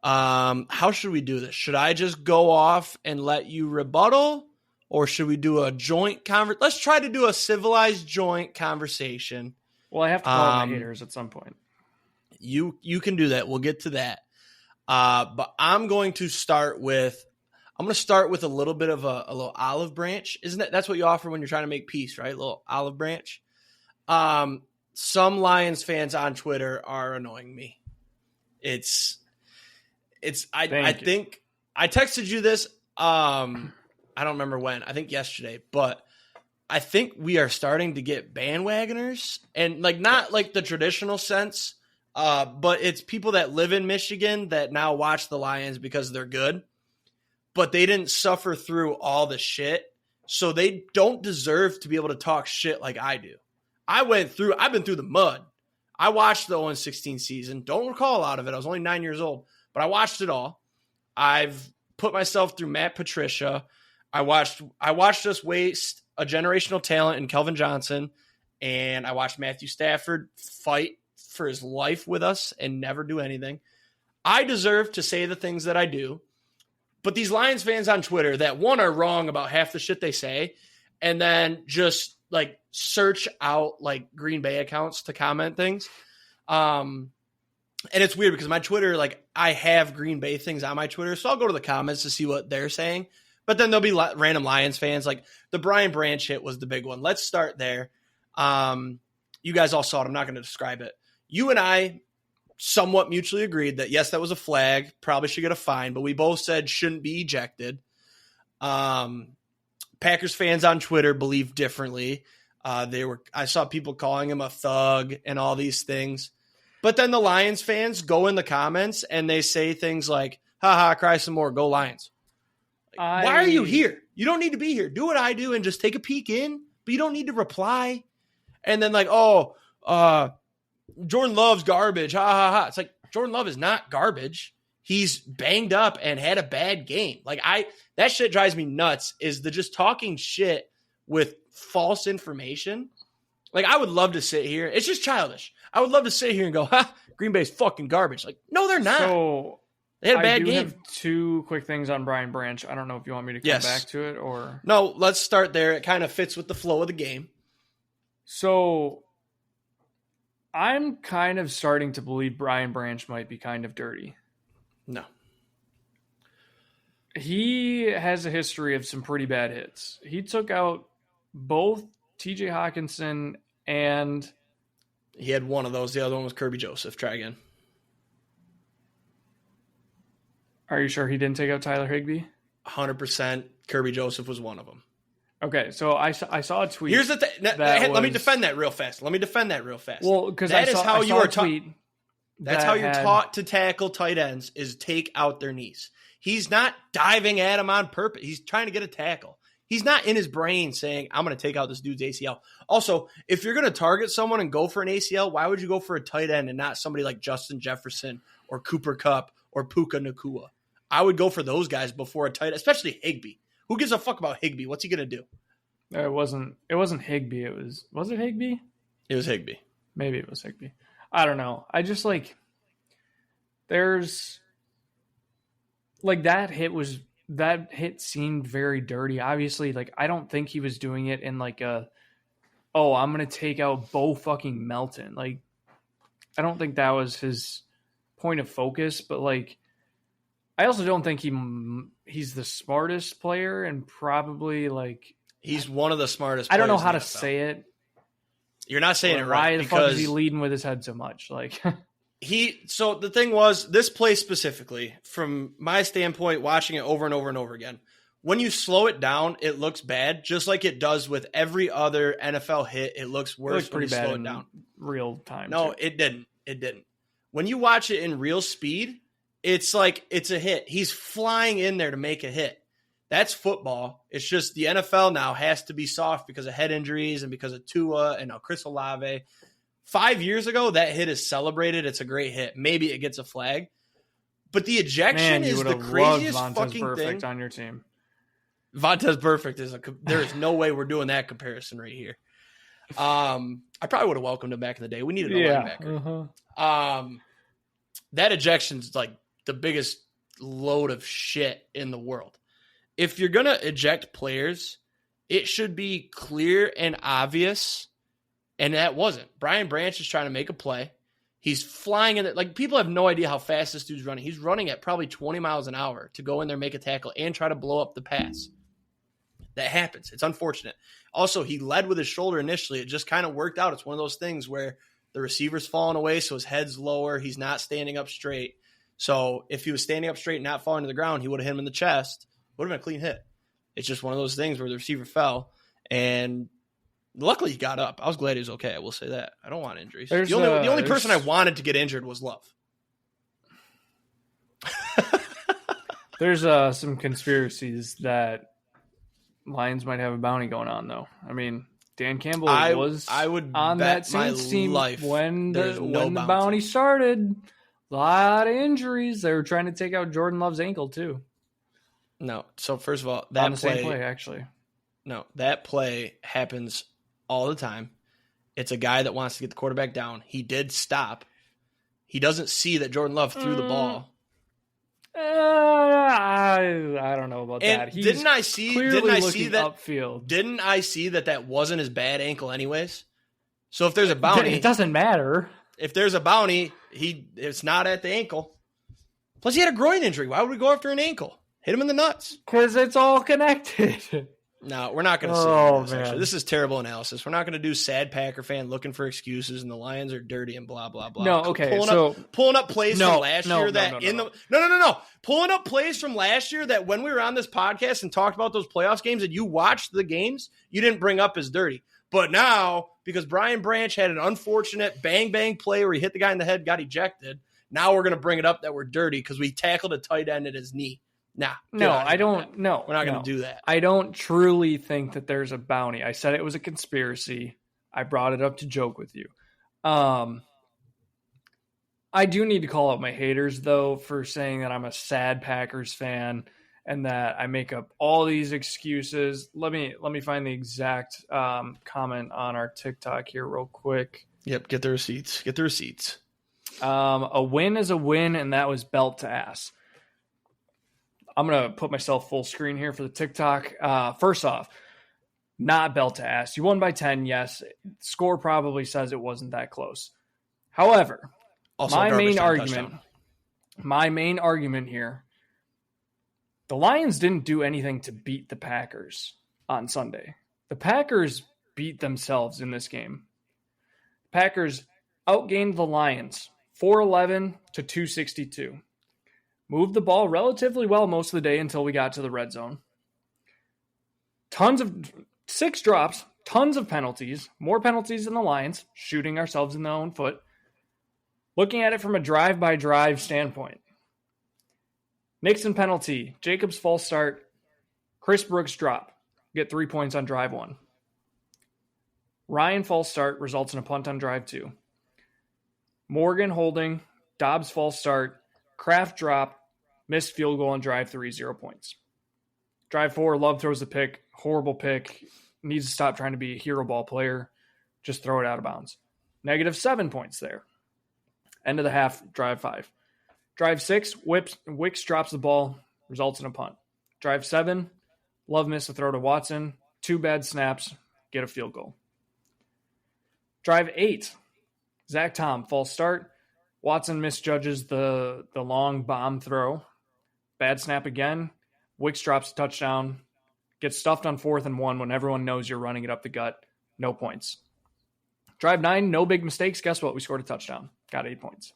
How should we do this? Should I just go off and let you rebuttal, or should we do a joint conversation? Let's try to do a civilized joint conversation. Well, I have to call my haters at some point. You can do that. We'll get to that. But I'm going to start with a little bit of a little olive branch. That's what you offer when you're trying to make peace, right? A little olive branch. Some Lions fans on Twitter are annoying me. I think I texted you this. I don't remember when. I think yesterday, but I think we are starting to get bandwagoners, and like not like the traditional sense. But it's people that live in Michigan that now watch the Lions because they're good, but they didn't suffer through all the shit. So they don't deserve to be able to talk shit like I do. I've been through the mud. I watched the 0-16 season. Don't recall a lot of it. I was only 9 years old, but I watched it all. I've put myself through Matt Patricia. I watched us waste a generational talent in Kelvin Johnson, and I watched Matthew Stafford fight for his life with us and never do anything. I deserve to say the things that I do, but these Lions fans on Twitter that are wrong about half the shit they say, and then just like search out like Green Bay accounts to comment things. And it's weird because my Twitter, like I have Green Bay things on my Twitter, so I'll go to the comments to see what they're saying. But then there'll be random Lions fans. Like the Brian Branch hit was the big one. Let's start there. You guys all saw it. I'm not going to describe it. You and I somewhat mutually agreed that, yes, that was a flag, probably should get a fine, but we both said shouldn't be ejected. Packers fans on Twitter believe differently. I saw people calling him a thug and all these things. But then the Lions fans go in the comments and they say things like, haha, cry some more, go Lions. Why are you here? You don't need to be here. Do what I do and just take a peek in, but you don't need to reply. And then like, Jordan Love's garbage. Ha ha ha. It's like Jordan Love is not garbage. he's banged up and had a bad game. Like that shit drives me nuts, is the just talking shit with false information. Like, I would love to sit here. It's just childish. I would love to sit here and go, Green Bay's fucking garbage. Like, no, they're not. So they had a bad game. I have two quick things on Brian Branch. I don't know if you want me to come back to it or. No, let's start there. It kind of fits with the flow of the game. So I'm kind of starting to believe Brian Branch might be kind of dirty. No. He has a history of some pretty bad hits. He took out both TJ Hawkinson and... He had one of those. The other one was Kirby Joseph. Try again. Are you sure he didn't take out Tyler Higbee? 100%. Kirby Joseph was one of them. Okay, so I saw a tweet. Here's the thing. Let me defend that real fast. Well, because that's how you're had... taught to tackle tight ends, is take out their knees. He's not diving at him on purpose. He's trying to get a tackle. He's not in his brain saying, I'm going to take out this dude's ACL. Also, if you're going to target someone and go for an ACL, why would you go for a tight end and not somebody like Justin Jefferson or Cooper Kupp or Puka Nacua? I would go for those guys before a tight end, especially Higbee. Who gives a fuck about Higbee? What's he going to do? It wasn't Higbee. Was it Higbee? It was Higbee. Maybe it was Higbee. I don't know. I just there's that hit seemed very dirty. Obviously, I don't think he was doing it in I'm going to take out Bo fucking Melton. I don't think that was his point of focus, but I also don't think he's the smartest player, and probably he's one of the smartest players. I don't know how to NFL. say it. You're not saying it right. Why the fuck is he leading with his head so much? So the thing was, this play specifically, from my standpoint, watching it over and over and over again, when you slow it down, it looks bad, just like it does with every other NFL hit. It looks worse when you slow it down. Real time. No, too. It didn't. It didn't. When you watch it in real speed, it's it's a hit. He's flying in there to make a hit. That's football. It's just the NFL now has to be soft because of head injuries and because of Tua and now Chris Olave. 5 years ago, that hit is celebrated. It's a great hit. Maybe it gets a flag. But the ejection is the craziest fucking Perfect thing. On your team. Vontez Perfect there is no way we're doing that comparison right here. I probably would have welcomed him back in the day. We needed a linebacker. Uh-huh. That ejection's the biggest load of shit in the world. If you're going to eject players, it should be clear and obvious, and that wasn't. Brian Branch is trying to make a play. He's flying in it. People have no idea how fast this dude's running. He's running at probably 20 miles an hour to go in there, make a tackle, and try to blow up the pass. That happens. It's unfortunate. Also, he led with his shoulder initially. It just kind of worked out. It's one of those things where the receiver's falling away, so his head's lower. He's not standing up straight. So if he was standing up straight and not falling to the ground, he would have hit him in the chest. Would have been a clean hit. It's just one of those things where the receiver fell, and luckily he got up. I was glad he was okay. I will say that. I don't want injuries. The only person I wanted to get injured was Love. There's some conspiracies that Lions might have a bounty going on, though. I mean, Dan Campbell was on that Saints team when the bounty started. A lot of injuries. They were trying to take out Jordan Love's ankle, too. No. So, first of all, same play, actually. No, that play happens all the time. It's a guy that wants to get the quarterback down. He did stop. He doesn't see that Jordan Love threw the ball. I don't know about that. Didn't I see that upfield? Didn't I see that wasn't his bad ankle anyways? So if there's a bounty, it doesn't matter. If there's a bounty, it's not at the ankle. Plus, he had a groin injury. Why would we go after an ankle? Hit him in the nuts. Because it's all connected. No, we're not going to say this. This is terrible analysis. We're not going to do sad Packer fan looking for excuses and the Lions are dirty and blah, blah, blah. No, okay. Pulling up plays from last year Pulling up plays from last year that when we were on this podcast and talked about those playoffs games and you watched the games, you didn't bring up as dirty. But now, because Brian Branch had an unfortunate bang play where he hit the guy in the head, got ejected, now we're going to bring it up that we're dirty because we tackled a tight end at his knee. Nah. No, I don't. No, we're not going to do that. I don't truly think that there's a bounty. I said it was a conspiracy. I brought it up to joke with you. I do need to call out my haters, though, for saying that I'm a sad Packers fan and that I make up all these excuses. Let me find the exact comment on our TikTok here real quick. Yep, get the receipts. Get the receipts. A win is a win, and that was belt to ass. I'm going to put myself full screen here for the TikTok. First off, not belt to ass. You won by 10, yes. Score probably says it wasn't that close. However, also my main argument here, the Lions didn't do anything to beat the Packers on Sunday. The Packers beat themselves in this game. Packers outgained the Lions 411 to 262. Moved the ball relatively well most of the day until we got to the red zone. 6 drops, tons of penalties, more penalties than the Lions, shooting ourselves in the own foot. Looking at it from a drive-by-drive standpoint. Nixon penalty, Jacobs false start, Chris Brooks drop, get 3 points on drive 1. Ryan false start results in a punt on drive 2. Morgan holding, Dobbs false start, Kraft drop, missed field goal on drive 3, 0 points. Drive 4, Love throws a pick, horrible pick, needs to stop trying to be a hero ball player, just throw it out of bounds. -7 points there. End of the half, drive 5. Drive 6, Wicks drops the ball, results in a punt. Drive 7, Love missed a throw to Watson, 2 bad snaps, get a field goal. Drive 8, Zach Tom, false start. Watson misjudges the long bomb throw. Bad snap again. Wicks drops a touchdown. Gets stuffed on 4th and 1 when everyone knows you're running it up the gut. No points. Drive 9, no big mistakes. Guess what? We scored a touchdown. Got 8 points.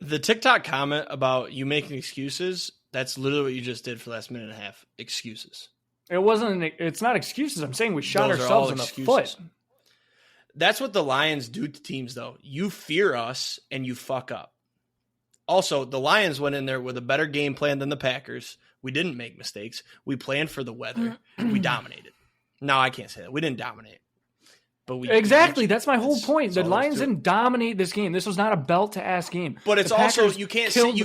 The TikTok comment about you making excuses, that's literally what you just did for the last minute and a half. Excuses. It's not excuses. I'm saying we shot ourselves in the foot. That's what the Lions do to teams, though. You fear us and you fuck up. Also, the Lions went in there with a better game plan than the Packers. We didn't make mistakes. We planned for the weather. We dominated. No, I can't say that. We didn't dominate. But exactly. That's my whole point. The Lions didn't dominate this game. This was not a belt to ass game. But it's also you can't sit here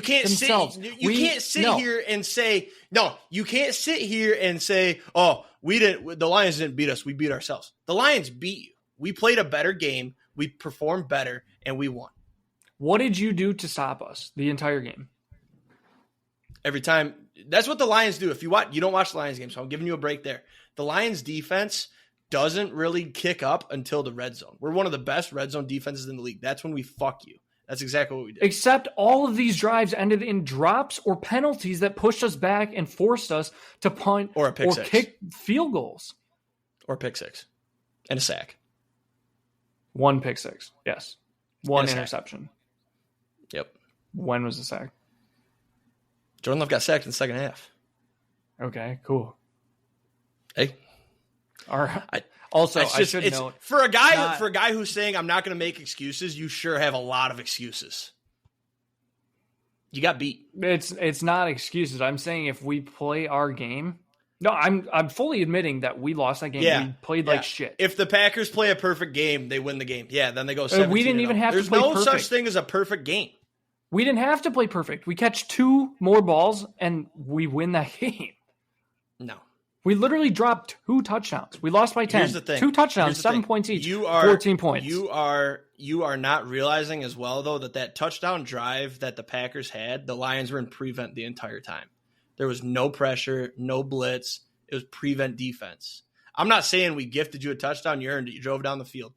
and say oh, the Lions didn't beat us. We beat ourselves. The Lions beat you. We played a better game. We performed better and we won. What did you do to stop us the entire game? Every time. That's what the Lions do. If you don't watch the Lions game, so I'm giving you a break there. The Lions defense doesn't really kick up until the red zone. We're one of the best red zone defenses in the league. That's when we fuck you. That's exactly what we did. Except all of these drives ended in drops or penalties that pushed us back and forced us to punt or kick field goals. Or pick 6. And a sack. 1 pick 6. Yes. 1 interception. Yep. When was the sack? Jordan Love got sacked in the second half. Okay, cool. Hey. All right. Also, I should note, for a guy who's saying I'm not going to make excuses, you sure have a lot of excuses. You got beat. It's not excuses. I'm saying if we play our game. No, I'm fully admitting that we lost that game. Yeah. We played like shit. If the Packers play a perfect game, they win the game. Yeah, then they go 17-0. We didn't even have to play perfect. There's no such thing as a perfect game. We didn't have to play perfect. We catch 2 more balls and we win that game. No. We literally dropped 2 touchdowns. We lost by 10. Here's the thing. 2 touchdowns, 7 points each. 14 points. You are not realizing as well, though, that touchdown drive that the Packers had, the Lions were in prevent the entire time. There was no pressure, no blitz. It was prevent defense. I'm not saying we gifted you a touchdown. You earned it. You drove down the field.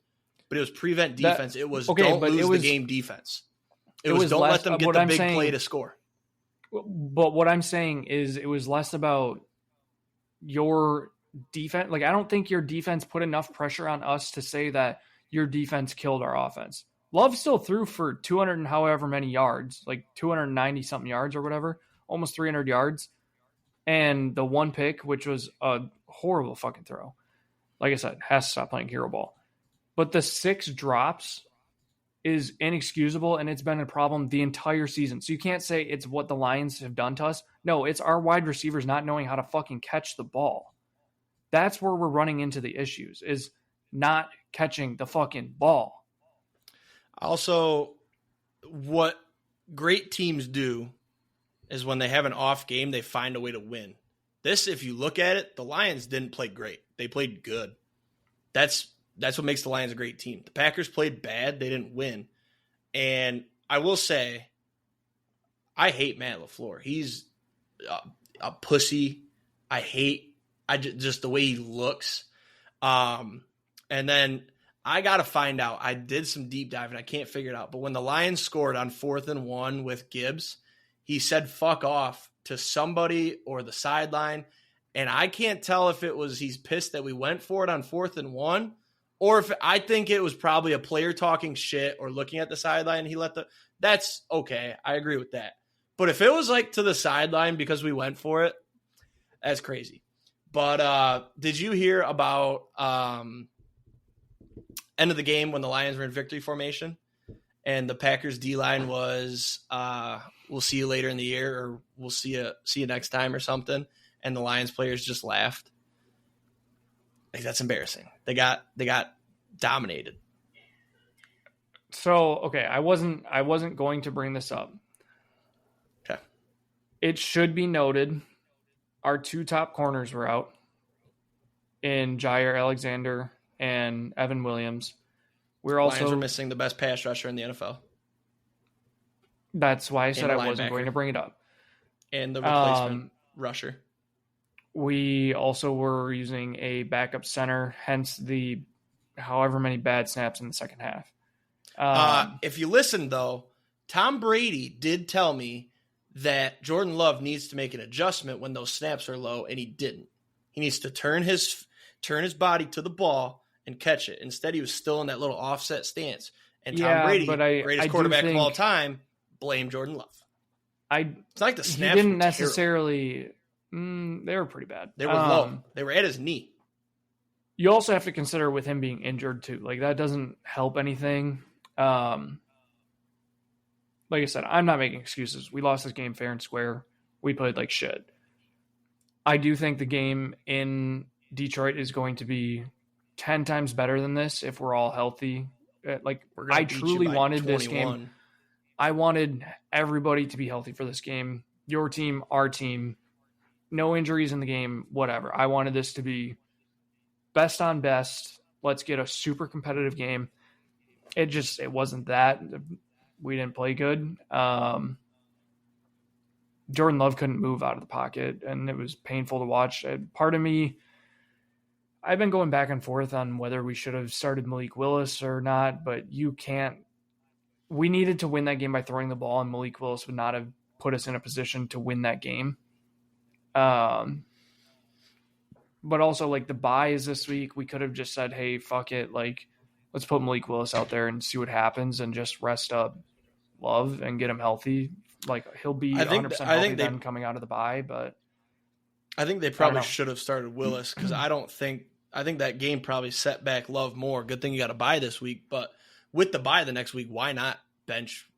But it was prevent defense. It was don't lose the game defense. It was don't let them get the big play to score. But what I'm saying is it was less about your defense. Like, I don't think your defense put enough pressure on us to say that your defense killed our offense. Love still threw for 200 and however many yards, like 290 something yards or whatever, almost 300 yards. And the 1 pick, which was a horrible fucking throw. Like I said, has to stop playing hero ball. But the 6 drops is inexcusable, and it's been a problem the entire season. So you can't say it's what the Lions have done to us. No, it's our wide receivers not knowing how to fucking catch the ball. That's where we're running into the issues, is not catching the fucking ball. Also, what great teams do is when they have an off game, they find a way to win. This, if you look at it, the Lions didn't play great. They played good. That's what makes the Lions a great team. The Packers played bad. They didn't win. And I will say, I hate Matt LaFleur. He's a pussy. I hate just the way he looks. And then I got to find out. I did some deep dive, and I can't figure it out. But when the Lions scored on 4th and 1 with Gibbs, he said fuck off to somebody or the sideline. And I can't tell if it was he's pissed that we went for it on 4th and 1, or if I think it was probably a player talking shit or looking at the sideline. That's okay. I agree with that. But if it was like to the sideline because we went for it, that's crazy. But did you hear about end of the game when the Lions were in victory formation and the Packers D-line was we'll see you later in the year, or we'll see you next time or something, and the Lions players just laughed? Like, that's embarrassing. They got dominated. So, okay, I wasn't going to bring this up. Okay. It should be noted our 2 top corners were out in Jair Alexander and Evan Williams. Lions are missing the best pass rusher in the NFL. That's why I said I wasn't going to bring it up. And the replacement rusher. We also were using a backup center, hence the however many bad snaps in the second half. If you listen, though, Tom Brady did tell me that Jordan Love needs to make an adjustment when those snaps are low, and he didn't. He needs to turn his body to the ball and catch it. Instead, he was still in that little offset stance. And Tom Brady, greatest quarterback of all time, blamed Jordan Love. It's like the snaps. He didn't necessarily. They were pretty bad. They were low. They were at his knee. You also have to consider with him being injured too. Like, that doesn't help anything. Like I said, I'm not making excuses. We lost this game fair and square. We played like shit. I do think the game in Detroit is going to be 10 times better than this if we're all healthy. I truly wanted 21. This game. I wanted everybody to be healthy for this game. Your team, our team, no injuries in the game, whatever. I wanted this to be best on best. Let's get a super competitive game. It wasn't that. We didn't play good. Jordan Love couldn't move out of the pocket, and it was painful to watch. Part of me, I've been going back and forth on whether we should have started Malik Willis or not, but you can't. We needed to win that game by throwing the ball, and Malik Willis would not have put us in a position to win that game. But also, like, the bye is this week. We could have just said, hey, fuck it. Like, let's put Malik Willis out there and see what happens and just rest up Love and get him healthy. Like, he'll be 100% healthy then coming out of the bye, but I think they probably should have started Willis because I think that game probably set back Love more. Good thing you got a bye this week, but with the bye the next week, why not bench?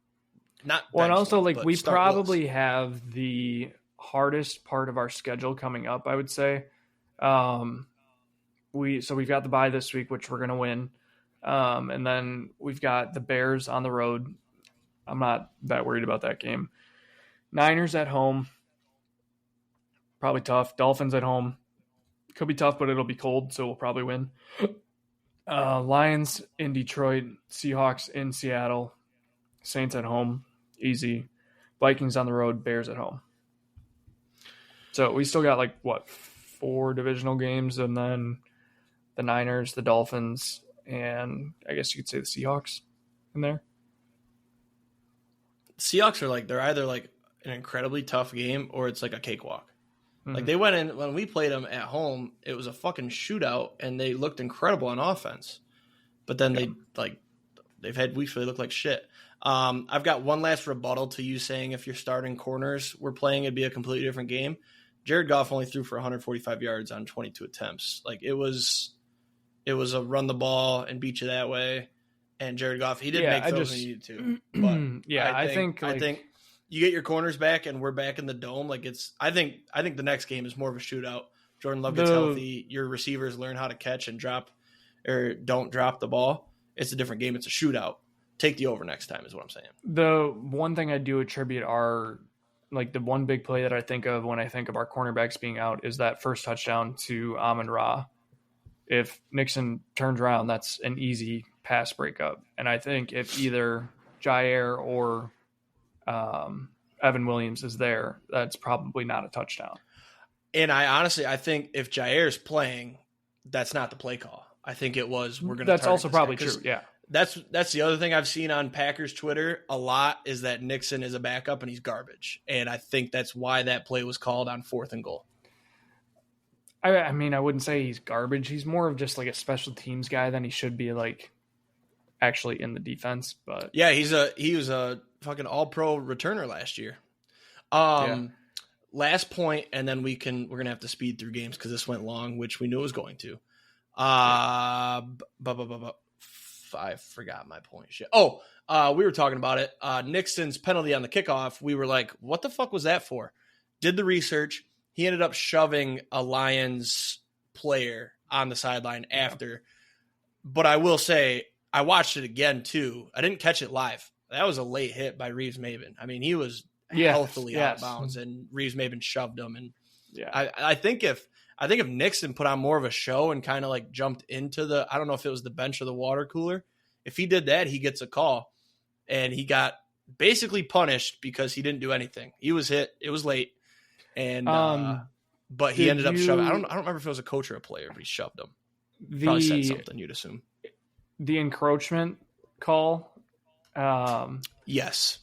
And also, Love, like, we probably Willis. have the hardest part of our schedule coming up, I would say. We've got the bye this week, which we're going to win. And then we've got the Bears on the road. I'm not that worried about that game. Niners at home. Probably tough. Dolphins at home. Could be tough, but it'll be cold, so we'll probably win. Lions in Detroit. Seahawks in Seattle. Saints at home. Easy. Vikings on the road. Bears at home. So we still got 4 divisional games, and then the Niners, the Dolphins, and I guess you could say the Seahawks in there. Seahawks are they're either an incredibly tough game or it's like a cakewalk. Mm-hmm. Like, they went in when we played them at home, it was a fucking shootout and they looked incredible on offense. But then they've had weeks where they look like shit. I've got one last rebuttal to you saying if you're starting corners we're playing, it'd be a completely different game. Jared Goff only threw for 145 yards on 22 attempts. Like, it was a run the ball and beat you that way. And Jared Goff, he didn't make those when he needed to. But I think you get your corners back and we're back in the dome. I think the next game is more of a shootout. Jordan Love gets healthy. Your receivers learn how to catch and drop or don't drop the ball. It's a different game. It's a shootout. take the over next time is what I'm saying. The one thing I do attribute are like the one big play that I think of when I think of our cornerbacks being out is that first touchdown to Amon-Ra. If Nixon turns around, that's an easy pass breakup. And I think if either Jair or Evan Williams is there, that's probably not a touchdown. And I think if Jair's playing, that's not the play call. I think it was we're going to. That's also probably true. Yeah. That's the other thing I've seen on Packers Twitter a lot is that Nixon is a backup and he's garbage. And I think that's why that play was called on 4th and goal. I mean, I wouldn't say he's garbage. He's more of just like a special teams guy than he should be like actually in the defense. But yeah, he was a fucking all-pro returner last year. Last point, and then we're gonna have to speed through games because this went long, which we knew it was going to. I forgot my point. Shit. We were talking about it. Nixon's penalty on the kickoff. We were like, what the fuck was that for? Did the research. He ended up shoving a Lions player on the sideline after. But I will say, I watched it again too. I didn't catch it live. That was a late hit by Reeves-Maybin. I mean, he was healthily out of bounds, and Reeves-Maybin shoved him. And I think if Nixon put on more of a show and kind of like jumped into I don't know if it was the bench or the water cooler. If he did that, he gets a call. And he got basically punished because he didn't do anything. He was hit. It was late. And but he ended up shoving. I don't remember if it was a coach or a player, but he shoved him. Probably said something, you'd assume. The encroachment call. Yes.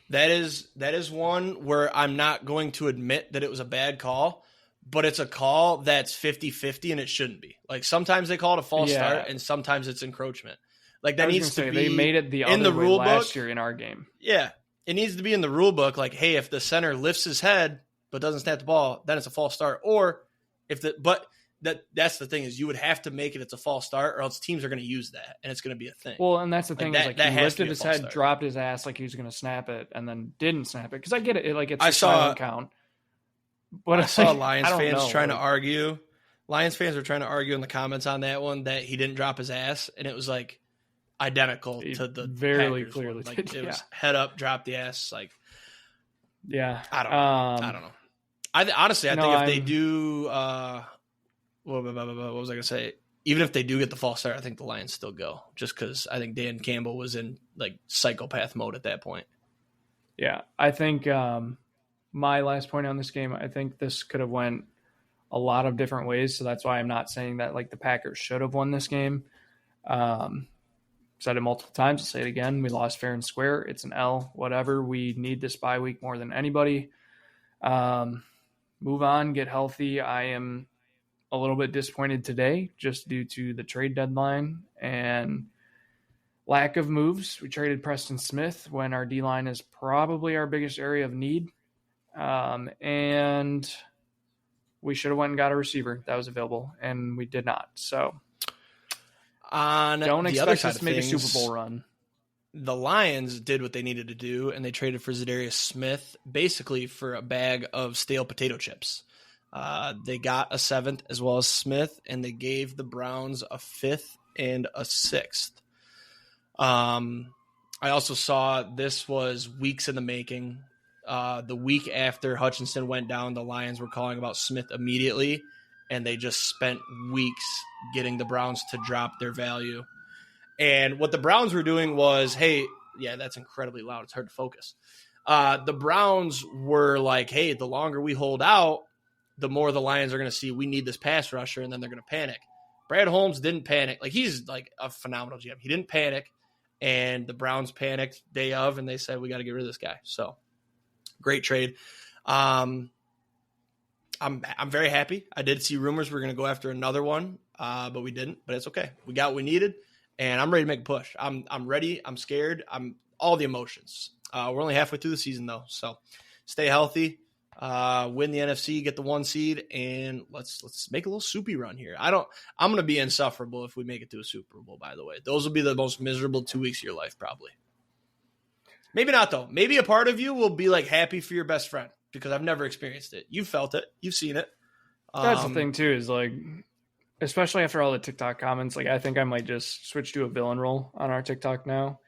That is one where I'm not going to admit that it was a bad call, but it's a call that's 50-50 and it shouldn't be. Like sometimes they call it a false start and sometimes it's encroachment. Like that needs to be they made it the other way last year in our game. Yeah. It needs to be in the rule book. Like, hey, if the center lifts his head but doesn't snap the ball, then it's a false start. Or if that's the thing is you would have to make it's a false start or else teams are going to use that and it's going to be a thing. Well, and that's the thing is he lifted his head, dropped his ass like he was going to snap it and then didn't snap it. Because I get it. Like it's a silent count. But I saw Lions fans trying to argue. Lions fans were trying to argue in the comments on that one that he didn't drop his ass. And it was like identical to the very Packers clearly one. Like it was head up, drop the ass. Like, yeah. I don't know. I think if they do, what was I going to say? Even if they do get the false start, I think the Lions still go just because I think Dan Campbell was in like psychopath mode at that point. Yeah. I think my last point on this game, I think this could have went a lot of different ways. So that's why I'm not saying that like the Packers should have won this game. Said it multiple times. I'll say it again. We lost fair and square. It's an L, whatever. We need this bye week more than anybody. Move on, get healthy. I am a little bit disappointed today just due to the trade deadline and lack of moves. We traded Preston Smith when our D-line is probably our biggest area of need. And we should have went and got a receiver that was available, and we did not. So don't expect us to make a Super Bowl run. The Lions did what they needed to do, and they traded for Zadarius Smith basically for a bag of stale potato chips. They got a 7th as well as Smith, and they gave the Browns a 5th and a 6th. I also saw this was weeks in the making. The week after Hutchinson went down, the Lions were calling about Smith immediately, and they just spent weeks getting the Browns to drop their value. And what the Browns were doing was, hey, yeah, that's incredibly loud. It's hard to focus. The Browns were like, hey, the longer we hold out, the more the Lions are going to see we need this pass rusher, and then they're going to panic. Brad Holmes didn't panic. Like, he's like a phenomenal GM. He didn't panic, and the Browns panicked day of, and they said, we got to get rid of this guy. So, great trade. I'm very happy. I did see rumors we were going to go after another one, but we didn't. But it's okay. We got what we needed, and I'm ready to make a push. I'm ready. I'm scared. I'm all the emotions. We're only halfway through the season, though. So, stay healthy. Win the NFC, get the 1 seed, and let's make a little soupy run here. I'm going to be insufferable if we make it to a Super Bowl, by the way. Those will be the most miserable 2 weeks of your life, probably. Maybe not, though. Maybe a part of you will be, like, happy for your best friend because I've never experienced it. You've felt it. You've seen it. That's the thing, too, is, like, especially after all the TikTok comments. Like, I think I might just switch to a villain role on our TikTok now.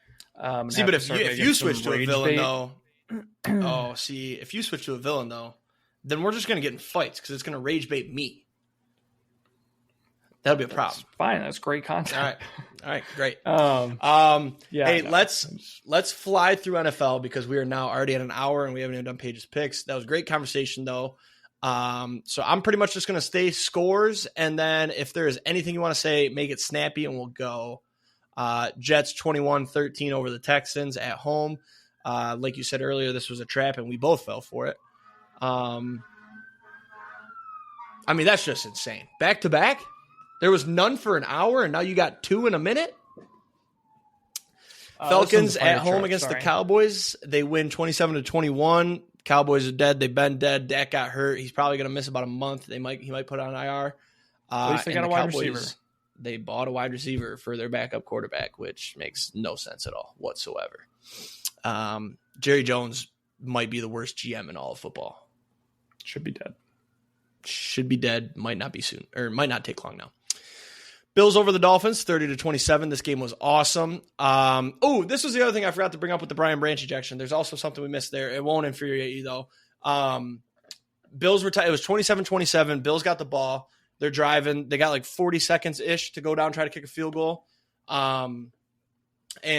See, but if you switch to a villain, though, if you switch to a villain, though, then we're just going to get in fights because it's going to rage bait me. That'll be a problem. That's fine. That's great content. All right, great. Yeah. Hey, let's fly through NFL because we are now already at an hour and we haven't even done Paige's picks. That was a great conversation, though. So I'm pretty much just going to stay scores, and then if there is anything you want to say, make it snappy, and we'll go. Jets 21-13 over the Texans at home. Like you said earlier, this was a trap, and we both fell for it. I mean, that's just insane. Back to back. There was none for an hour, and now you got two in a minute. Falcons at home against the Cowboys. They win 27-21. Cowboys are dead. They've been dead. Dak got hurt. He's probably going to miss about a month. He might put on IR. At least they got a wide receiver. They bought a wide receiver for their backup quarterback, which makes no sense at all whatsoever. Jerry Jones might be the worst GM in all of football. Should be dead. Might not be soon, or might not take long now. Bills over the Dolphins, 30-27. This game was awesome. This was the other thing I forgot to bring up with the Brian Branch ejection. There's also something we missed there. It won't infuriate you, though. Bills were it was 27-27. Bills got the ball. They're driving. They got like 40 seconds-ish to go down and try to kick a field goal. And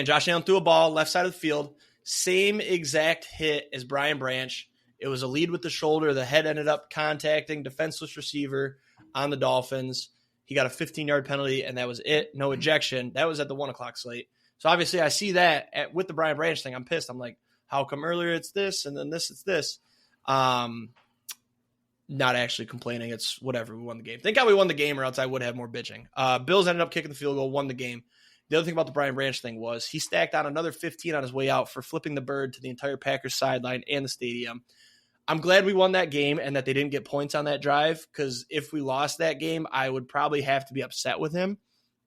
Josh Allen threw a ball left side of the field. Same exact hit as Brian Branch. It was a lead with the shoulder. The head ended up contacting defenseless receiver on the Dolphins. He got a 15-yard penalty, and that was it. No ejection. That was at the 1 o'clock slate. So, obviously, I see that with the Brian Branch thing. I'm pissed. I'm like, how come earlier it's this, and then it's this? Not actually complaining. It's whatever. We won the game. Thank God we won the game, or else I would have more bitching. Bills ended up kicking the field goal, won the game. The other thing about the Brian Branch thing was he stacked on another 15 on his way out for flipping the bird to the entire Packers sideline and the stadium. I'm glad we won that game and that they didn't get points on that drive, because if we lost that game, I would probably have to be upset with him.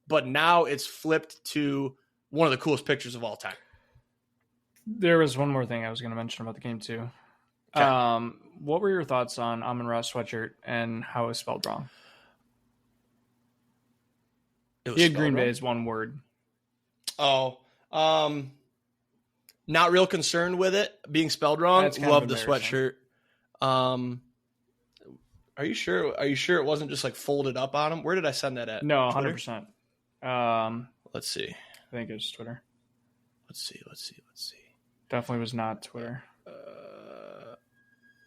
But now it's flipped to one of the coolest pictures of all time. There was one more thing I was going to mention about the game, too. Okay. What were your thoughts on Amon-Ra sweatshirt and how it was spelled wrong? He had Green Bay as one word. Not real concerned with it being spelled wrong. Love the sweatshirt. Are you sure? Are you sure it wasn't just like folded up on him? Where did I send that at? No, 100%. Let's see. I think it was Twitter. Let's see. Definitely was not Twitter.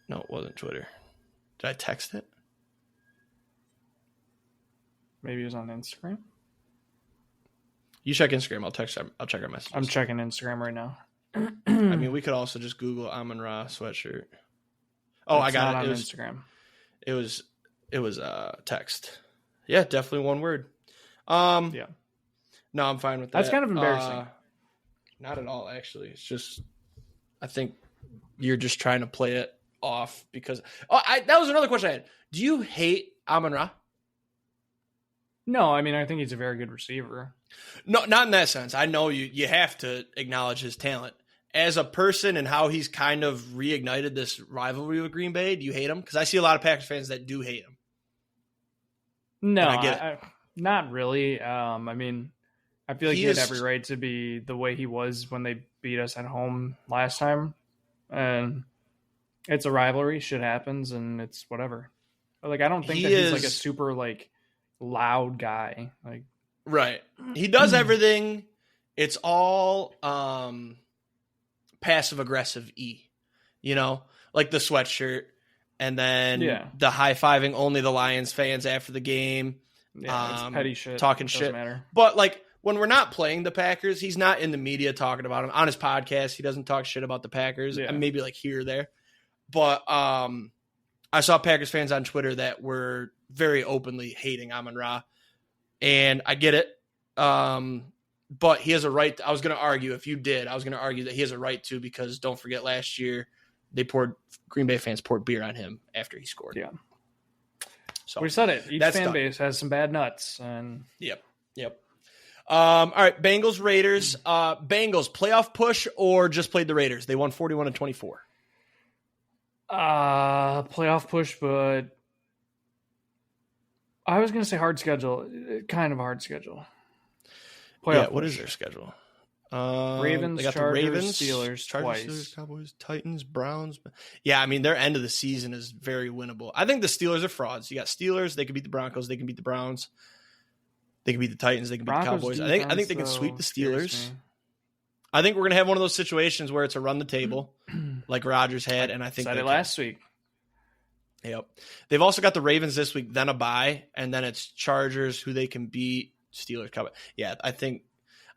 No, it wasn't Twitter. Did I text it? Maybe it was on Instagram. You check Instagram. I'll check our messages. I'm checking Instagram right now. I mean, we could also just Google Amon-Ra sweatshirt. Oh, I got it. It was Instagram. It was text. Yeah, definitely one word. Yeah. No, I'm fine with that. That's kind of embarrassing. Not at all, actually. It's just, I think you're just trying to play it off because. That was another question I had. Do you hate Amon-Ra? No, I mean, I think he's a very good receiver. No, not in that sense. I know you have to acknowledge his talent. As a person and how he's kind of reignited this rivalry with Green Bay, do you hate him? Because I see a lot of Packers fans that do hate him. No, not really. I mean, I feel like he had every right to be the way he was when they beat us at home last time. And it's a rivalry. Shit happens, and it's whatever. But, like, I don't think he's like a super, like, loud guy. Like, right. He does everything. It's all passive aggressive like the sweatshirt and then the high-fiving only the Lions fans after the game. Yeah, it's petty shit. Talking shit. Matter. But like when we're not playing the Packers, he's not in the media talking about them. On his podcast, he doesn't talk shit about the Packers. And maybe like here or there. But I saw Packers fans on Twitter that were very openly hating Amon-Ra. And I get it. But he has a right. I was going to argue that he has a right to, because don't forget last year Green Bay fans poured beer on him after he scored. Yeah. So we said it. Each fan base has some bad nuts. And Yep. All right. Bengals, Raiders. Bengals playoff push or just played the Raiders? They won 41-24. Playoff push, but I was going to say hard schedule. Kind of a hard schedule. Playoff What push. is their schedule? Ravens, they got Chargers, the Ravens, Steelers, twice. Steelers, Cowboys, Titans, Browns. Yeah, I mean, their end of the season is very winnable. I think the Steelers are frauds. You got Steelers, they can beat the Broncos, they can beat the Browns, they can beat the Titans, they can beat the Cowboys. I think they can sweep the Steelers. I think we're gonna have one of those situations where it's a run the table, like Rodgers had, and I think said it last week. Yep. They've also got the Ravens this week, then a bye, and then it's Chargers who they can beat, Steelers, Cowboys. Yeah, I think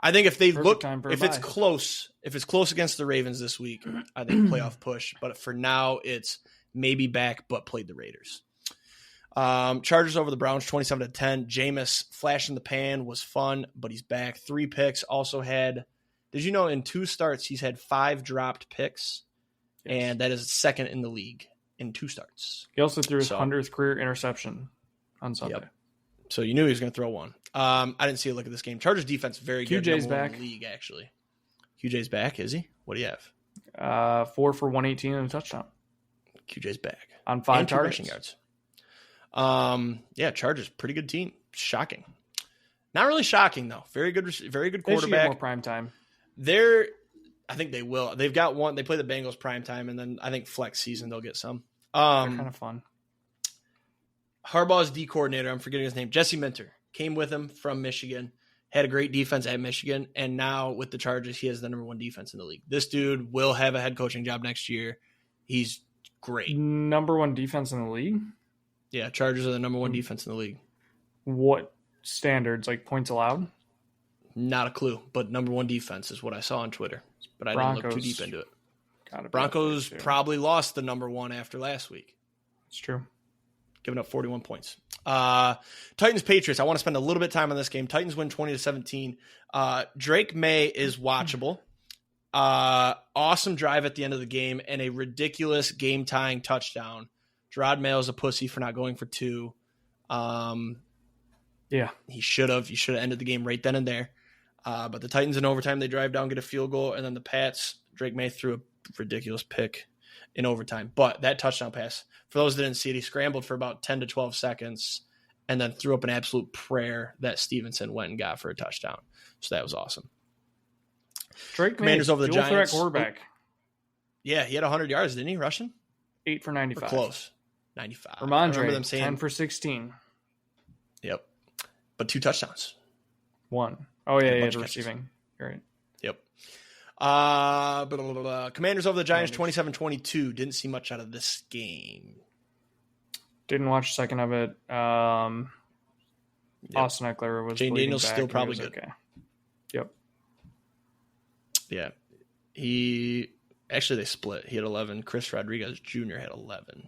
if they it's close against the Ravens this week, I think playoff push. But for now, it's maybe back, but played the Raiders. Chargers over the Browns, 27-10. Jameis flash in the pan was fun, but he's back. 3 picks. Also had, did you know in 2 starts he's had 5 dropped picks, and that is second in the league in 2 starts. He also threw his 100th career interception on Sunday. Yep. So you knew he was going to throw one. I didn't see a look at this game. Chargers defense very good. QJ's back. In the league, actually. QJ's back, is he? What do you have? 4 for 118 and a touchdown. QJ's back on 5 and 2 targets. rushing yards. Chargers pretty good team. Shocking. Not really shocking though. Very good quarterback. They should get more prime time. I think they will. They've got one. They play the Bengals prime time, and then I think flex season they'll get some. They're kind of fun. Harbaugh's D coordinator, I'm forgetting his name, Jesse Minter, came with him from Michigan, had a great defense at Michigan, and now with the Chargers, he has the number 1 defense in the league. This dude will have a head coaching job next year. He's great. Number 1 defense in the league? Yeah, Chargers are the number 1 defense in the league. What standards, like points allowed? Not a clue, but number 1 defense is what I saw on Twitter. But I didn't look too deep into it. Broncos probably lost the number 1 after last week. It's true. Giving up 41 points. Titans Patriots. I want to spend a little bit of time on this game. Titans win 20-17. Drake May is watchable. Awesome drive at the end of the game and a ridiculous game tying touchdown. Gerard Mayo is a pussy for not going for 2. Yeah, he should have. You should have ended the game right then and there. But the Titans in overtime, they drive down, get a field goal, and then the Pats, Drake May threw a ridiculous pick in overtime. But that touchdown pass, for those that didn't see it, he scrambled for about 10 to 12 seconds and then threw up an absolute prayer that Stevenson went and got for a touchdown. So that was awesome. Drake Commanders over the Giants. Quarterback. Yeah, he had 100 yards, didn't he, rushing? 8 for 95. Or close. 95. Ramondre, 10 for 16. Yep. But 2 touchdowns. 1. Oh, yeah, yeah, receiving. You're right. Yep. Commanders over the Giants, 27-22. Didn't see much out of this game. Didn't watch a second of it. Austin Eckler was Jane Daniels still probably good. Okay. Yep. Yeah. They split. He had 11. Chris Rodriguez Jr. had 11.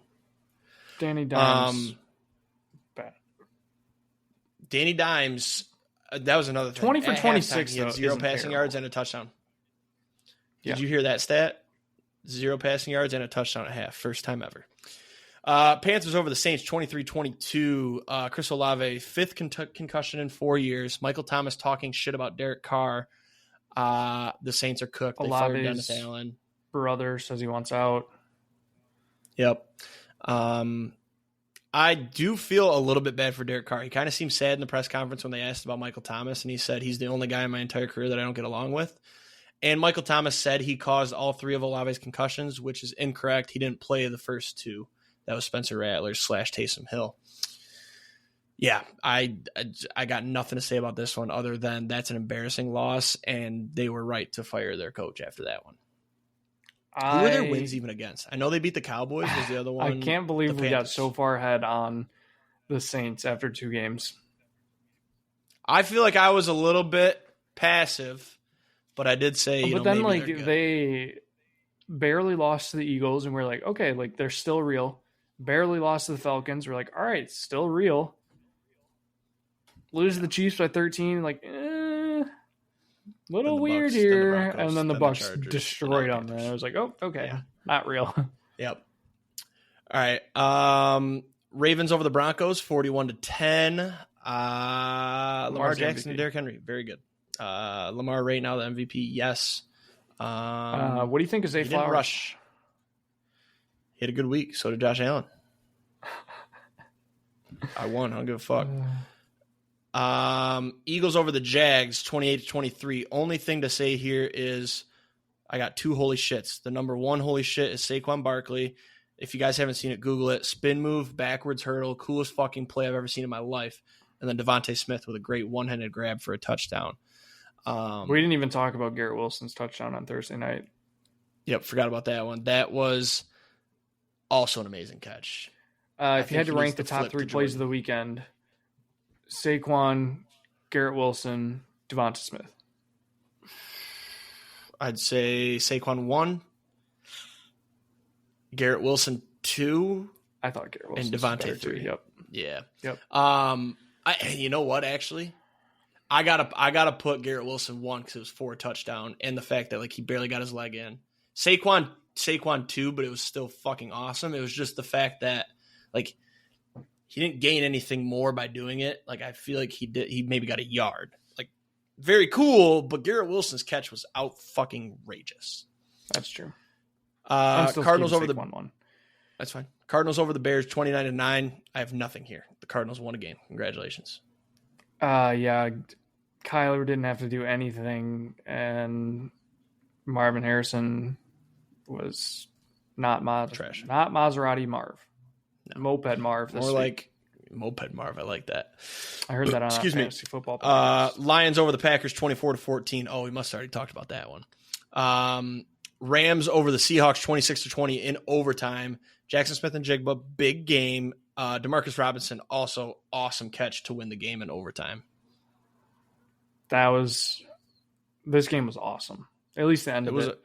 Danny Dimes. Bad. Danny Dimes, that was another thing. 20 for 26, he had 0 passing yards and a touchdown. Did you hear that stat? 0 passing yards and a touchdown at half. First time ever. Panthers over the Saints, 23-22. Chris Olave, 5th concussion in 4 years. Michael Thomas talking shit about Derek Carr. The Saints are cooked. They fired Dennis Allen. Brother says he wants out. Yep. I do feel a little bit bad for Derek Carr. He kind of seemed sad in the press conference when they asked about Michael Thomas, and he said he's the only guy in my entire career that I don't get along with. And Michael Thomas said he caused all 3 of Olave's concussions, which is incorrect. He didn't play the first 2. That was Spencer Rattler / Taysom Hill. Yeah, I got nothing to say about this one other than that's an embarrassing loss, and they were right to fire their coach after that one. Who were their wins even against? I know they beat the Cowboys was the other one. I can't believe we got so far ahead on the Saints after 2 games. I feel like I was a little bit passive, but I did say, but then they barely lost to the Eagles, and we're like, okay, like they're still real. Barely lost to the Falcons. We're like, all right, still real. Lose to the Chiefs by 13, like, little weird here. And then the Bucs destroyed them. And I was like, oh, okay, not real. Yep. All right. Ravens over the Broncos, 41-10. Lamar Jackson and Derrick Henry, very good. Lamar right now the MVP, yes. What do you think of Zay Flowers? Rush. He had a good week. So did Josh Allen. I won. I don't give a fuck. Eagles over the Jags, 28-23. Only thing to say here is I got two holy shits. The number one holy shit is Saquon Barkley. If you guys haven't seen it, Google it. Spin move, backwards hurdle, coolest fucking play I've ever seen in my life. And then Devontae Smith with a great one-handed grab for a touchdown. We didn't even talk about Garrett Wilson's touchdown on Thursday night. Yep, forgot about that one. That was also an amazing catch. If you had to rank the top three plays of the weekend, Saquon, Garrett Wilson, Devonta Smith. I'd say Saquon 1, Garrett Wilson 2, I thought Garrett Wilson and Devontae 3. Yep. Yeah. Yep. You know what? Actually, I gotta put Garrett Wilson 1 because it was 4 touchdown, and the fact that like he barely got his leg in. Saquon 2, but it was still fucking awesome. It was just the fact that like he didn't gain anything more by doing it. Like I feel like he maybe got a yard. Like very cool, but Garrett Wilson's catch was out fucking outrageous. That's true. Cardinals over the 1-1. That's fine. Cardinals over the Bears 29-9. I have nothing here. The Cardinals won a game. Congratulations. Yeah, Kyler didn't have to do anything, and Marvin Harrison was not trash. Not Maserati Marv. No. Moped Marv. More like Moped Marv. I like that. I heard that on Excuse me. Fantasy Football podcast. Lions over the Packers 24-14. Oh, we must have already talked about that one. Rams over the Seahawks 26-20 in overtime. Jackson Smith and Jigba, big game. Demarcus Robinson, also awesome catch to win the game in overtime. This game was awesome. At least the end of it.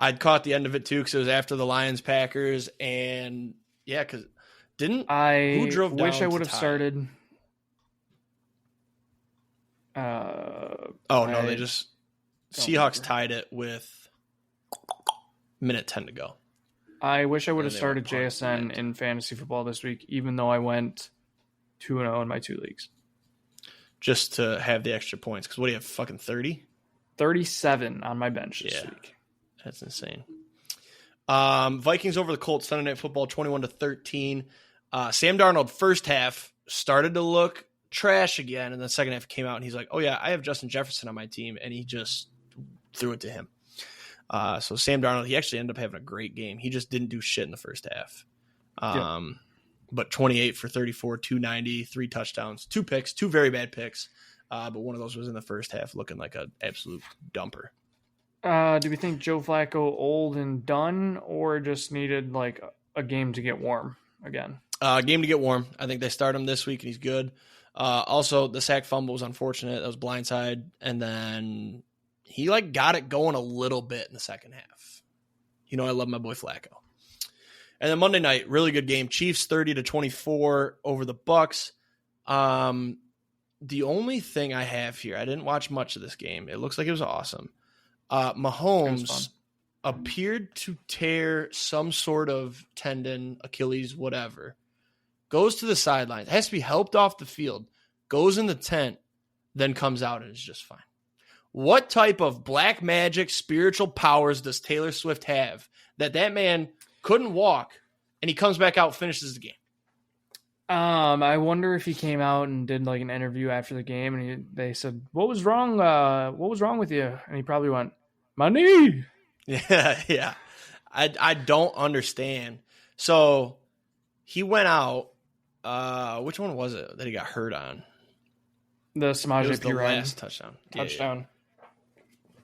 I'd caught the end of it too because it was after the Lions Packers, and yeah, because who drove down? Wish I would have started. They just Seahawks tied it with minute 10 to go. I wish I would have started JSN in fantasy football this week, even though I went 2-0 in my 2 leagues. Just to have the extra points. Because what do you have, fucking 30? 37 on my bench this week. That's insane. Vikings over the Colts, Sunday Night Football, 21-13. Sam Darnold, first half, started to look trash again, and the second half came out, and he's like, oh yeah, I have Justin Jefferson on my team, and he just threw it to him. So Sam Darnold, he actually ended up having a great game. He just didn't do shit in the first half. But 28 for 34, 290, 3 touchdowns, 2 picks, 2 very bad picks. But one of those was in the first half looking like an absolute dumper. Do we think Joe Flacco old and done or just needed like a game to get warm again? Game to get warm. I think they start him this week and he's good. Also, the sack fumble was unfortunate. That was blindside. And then he got it going a little bit in the second half. You know, I love my boy Flacco. And then Monday night, really good game. Chiefs 30-24 over the Bucks. The only thing I have here, I didn't watch much of this game. It looks like it was awesome. Mahomes appeared to tear some sort of tendon, Achilles, whatever. Goes to the sidelines. Has to be helped off the field. Goes in the tent, then comes out and is just fine. What type of black magic spiritual powers does Taylor Swift have that man couldn't walk and he comes back out, finishes the game? I wonder if he came out and did like an interview after the game and they said, what was wrong? What was wrong with you? And he probably went, my knee. Yeah. I don't understand. So he went out. Which one was it that he got hurt on? The Samaje Perine last touchdown. Yeah.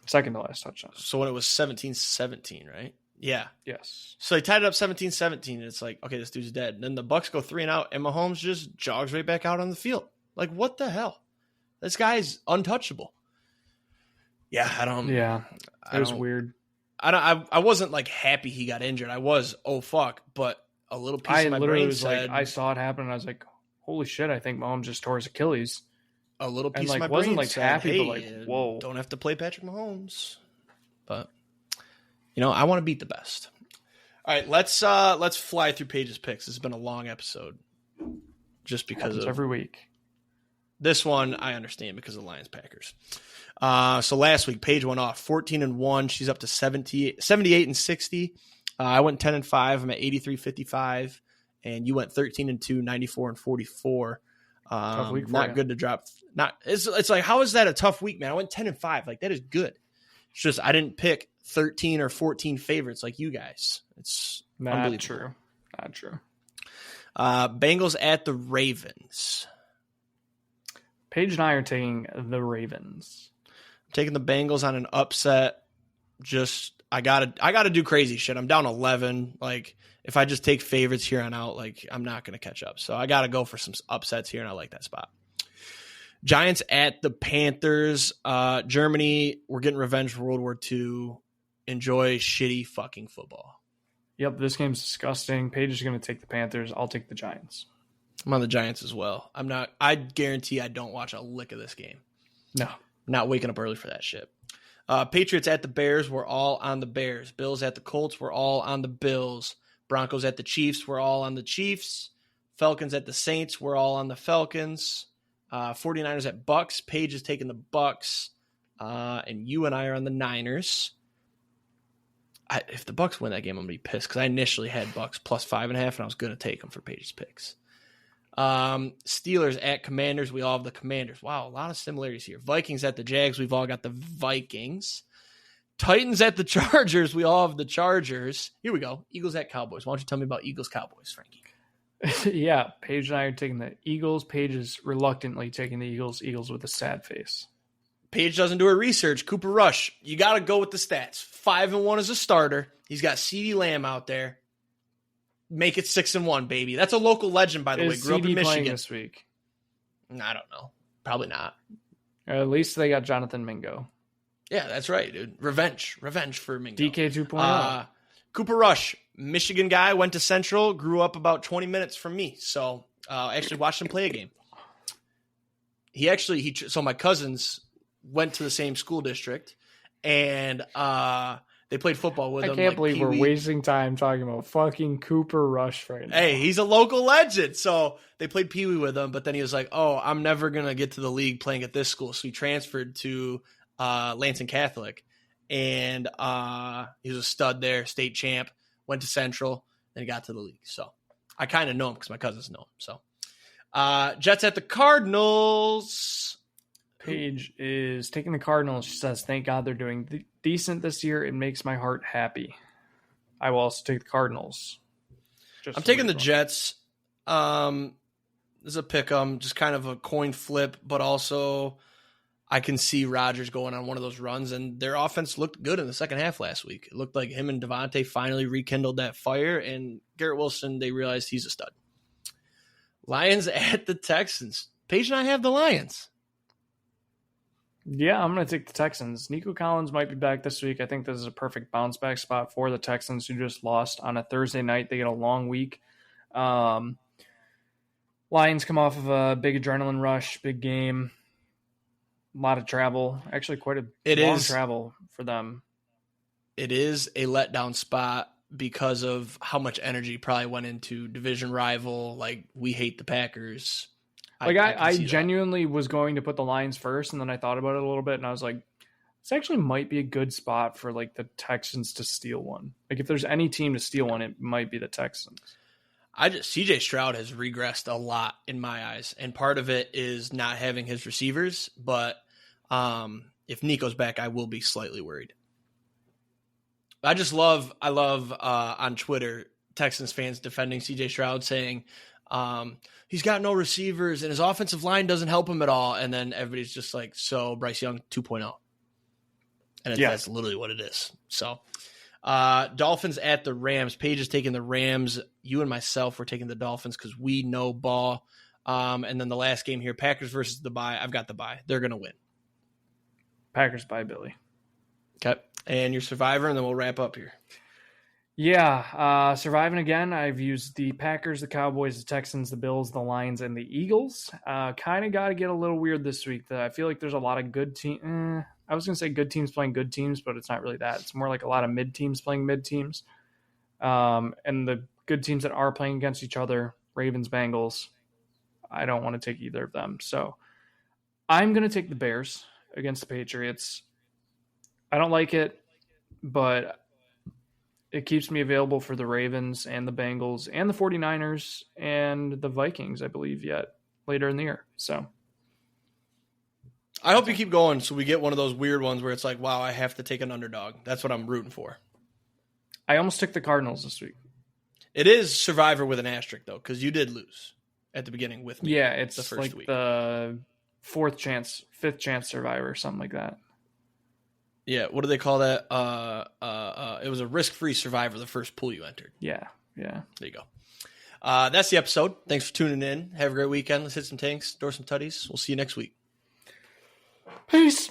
Second to last touchdown. So when it was 17-17, right? Yeah. Yes. So they tied it up 17-17, and it's like, okay, this dude's dead. And then the Bucks go 3 and out, and Mahomes just jogs right back out on the field. Like, what the hell? This guy's untouchable. Yeah, I don't. Yeah, it was weird. I wasn't like happy he got injured. I was, oh fuck, but a little piece of my brain said, I saw it happen, and I was like, holy shit! I think Mahomes just tore his Achilles. A little piece of my wasn't brain like said, happy, hey, but like, whoa, don't have to play Patrick Mahomes. But you know, I want to beat the best. All right, let's fly through Paige's picks. This has been a long episode, just because of every week. This one I understand because of Lions Packers. So last week Paige went off 14-1. She's up to 78-60. I went 10-5. I'm at 83-55, and you went 13-2, 94-44. Tough week for not you. good to drop. It's like, how is that a tough week, man? I went 10-5. Like, that is good. It's just I didn't pick 13 or 14 favorites like you guys. It's unbelievable. Not true. Bengals at the Ravens. Paige and I are taking the Ravens. I'm taking the Bengals on an upset. Just I gotta do crazy shit. I'm down 11. Like, if I just take favorites here on out, like, I'm not gonna catch up. So I gotta go for some upsets here, and I like that spot. Giants at the Panthers. Germany, we're getting revenge for World War II. Enjoy shitty fucking football. Yep, this game's disgusting. Paige is going to take the Panthers. I'll take the Giants. I'm on the Giants as well. I guarantee I don't watch a lick of this game. No. Not waking up early for that shit. Patriots at the Bears. We're all on the Bears. Bills at the Colts. We're all on the Bills. Broncos at the Chiefs. We're all on the Chiefs. Falcons at the Saints. We're all on the Falcons. 49ers at Bucks. Paige is taking the Bucks. And you and I are on the Niners. If the Bucks win that game, I'm going to be pissed because I initially had Bucks plus 5.5, and I was going to take them for Paige's picks. Steelers at Commanders. We all have the Commanders. Wow, a lot of similarities here. Vikings at the Jags. We've all got the Vikings. Titans at the Chargers. We all have the Chargers. Here we go. Eagles at Cowboys. Why don't you tell me about Eagles-Cowboys, Frankie? Yeah, Paige and I are taking the Eagles. Paige is reluctantly taking the Eagles. Eagles with a sad face. Paige doesn't do her research. Cooper Rush, you got to go with the stats. 5-1 as a starter. He's got CeeDee Lamb out there. Make it 6-1, baby. That's a local legend, by the way. Grew up in Michigan this week. I don't know. Probably not. At least they got Jonathan Mingo. Yeah, that's right, dude. Revenge for Mingo. DK 2.0. Cooper Rush, Michigan guy, went to Central, grew up about 20 minutes from me. So actually watched him play a game. So my cousins went to the same school district, and they played football with him. I can't believe we're wasting time talking about fucking Cooper Rush right now. Hey, he's a local legend. So they played Pee Wee with him, but then he was like, oh, I'm never going to get to the league playing at this school. So he transferred to Lansing Catholic, and he was a stud there, state champ, went to Central, then he got to the league. So I kind of know him because my cousins know him. So Jets at the Cardinals. Paige is taking the Cardinals. She says, thank God they're doing decent this year. It makes my heart happy. I will also take the Cardinals. I'm taking the Jets. This is a pick 'em, just kind of a coin flip, but also I can see Rodgers going on one of those runs, and their offense looked good in the second half last week. It looked like him and Devontae finally rekindled that fire, and Garrett Wilson, they realized he's a stud. Lions at the Texans. Paige and I have the Lions. Yeah, I'm going to take the Texans. Nico Collins might be back this week. I think this is a perfect bounce back spot for the Texans, who just lost on a Thursday night. They get a long week. Lions come off of a big adrenaline rush, big game, a lot of travel. Actually, quite a long travel for them. It is a letdown spot because of how much energy probably went into division rival. Like, we hate the Packers. I genuinely was going to put the Lions first, and then I thought about it a little bit, and I was like, this actually might be a good spot for like the Texans to steal one. Like, if there's any team to steal one, it might be the Texans. CJ Stroud has regressed a lot in my eyes, and part of it is not having his receivers. But if Nico's back, I will be slightly worried. I love on Twitter Texans fans defending CJ Stroud, saying he's got no receivers and his offensive line doesn't help him at all. And then everybody's just like, so Bryce Young 2.0. And that's literally what it is. So Dolphins at the Rams. Paige is taking the Rams. You and myself were taking the Dolphins because we know ball. And then the last game here, Packers versus the bye. I've got the bye. They're going to win. Packers bye, Billy. Okay. And your survivor, and then we'll wrap up here. Yeah, surviving again. I've used the Packers, the Cowboys, the Texans, the Bills, the Lions, and the Eagles. Kind of got to get a little weird this week. I feel like there's a lot of good teams. I was going to say good teams playing good teams, but it's not really that. It's more like a lot of mid teams playing mid teams. And the good teams that are playing against each other, Ravens, Bengals, I don't want to take either of them. So I'm going to take the Bears against the Patriots. I don't like it, but it keeps me available for the Ravens and the Bengals and the 49ers and the Vikings, I believe, yet later in the year. So I hope you keep going so we get one of those weird ones where it's like, wow, I have to take an underdog. That's what I'm rooting for. I almost took the Cardinals this week. It is Survivor with an asterisk, though, because you did lose at the beginning with me. Yeah, it's the first like week. the fifth chance Survivor, something like that. Yeah, what do they call that? It was a risk-free Survivor, the first pool you entered. Yeah. There you go. That's the episode. Thanks for tuning in. Have a great weekend. Let's hit some tanks, door some tutties. We'll see you next week. Peace.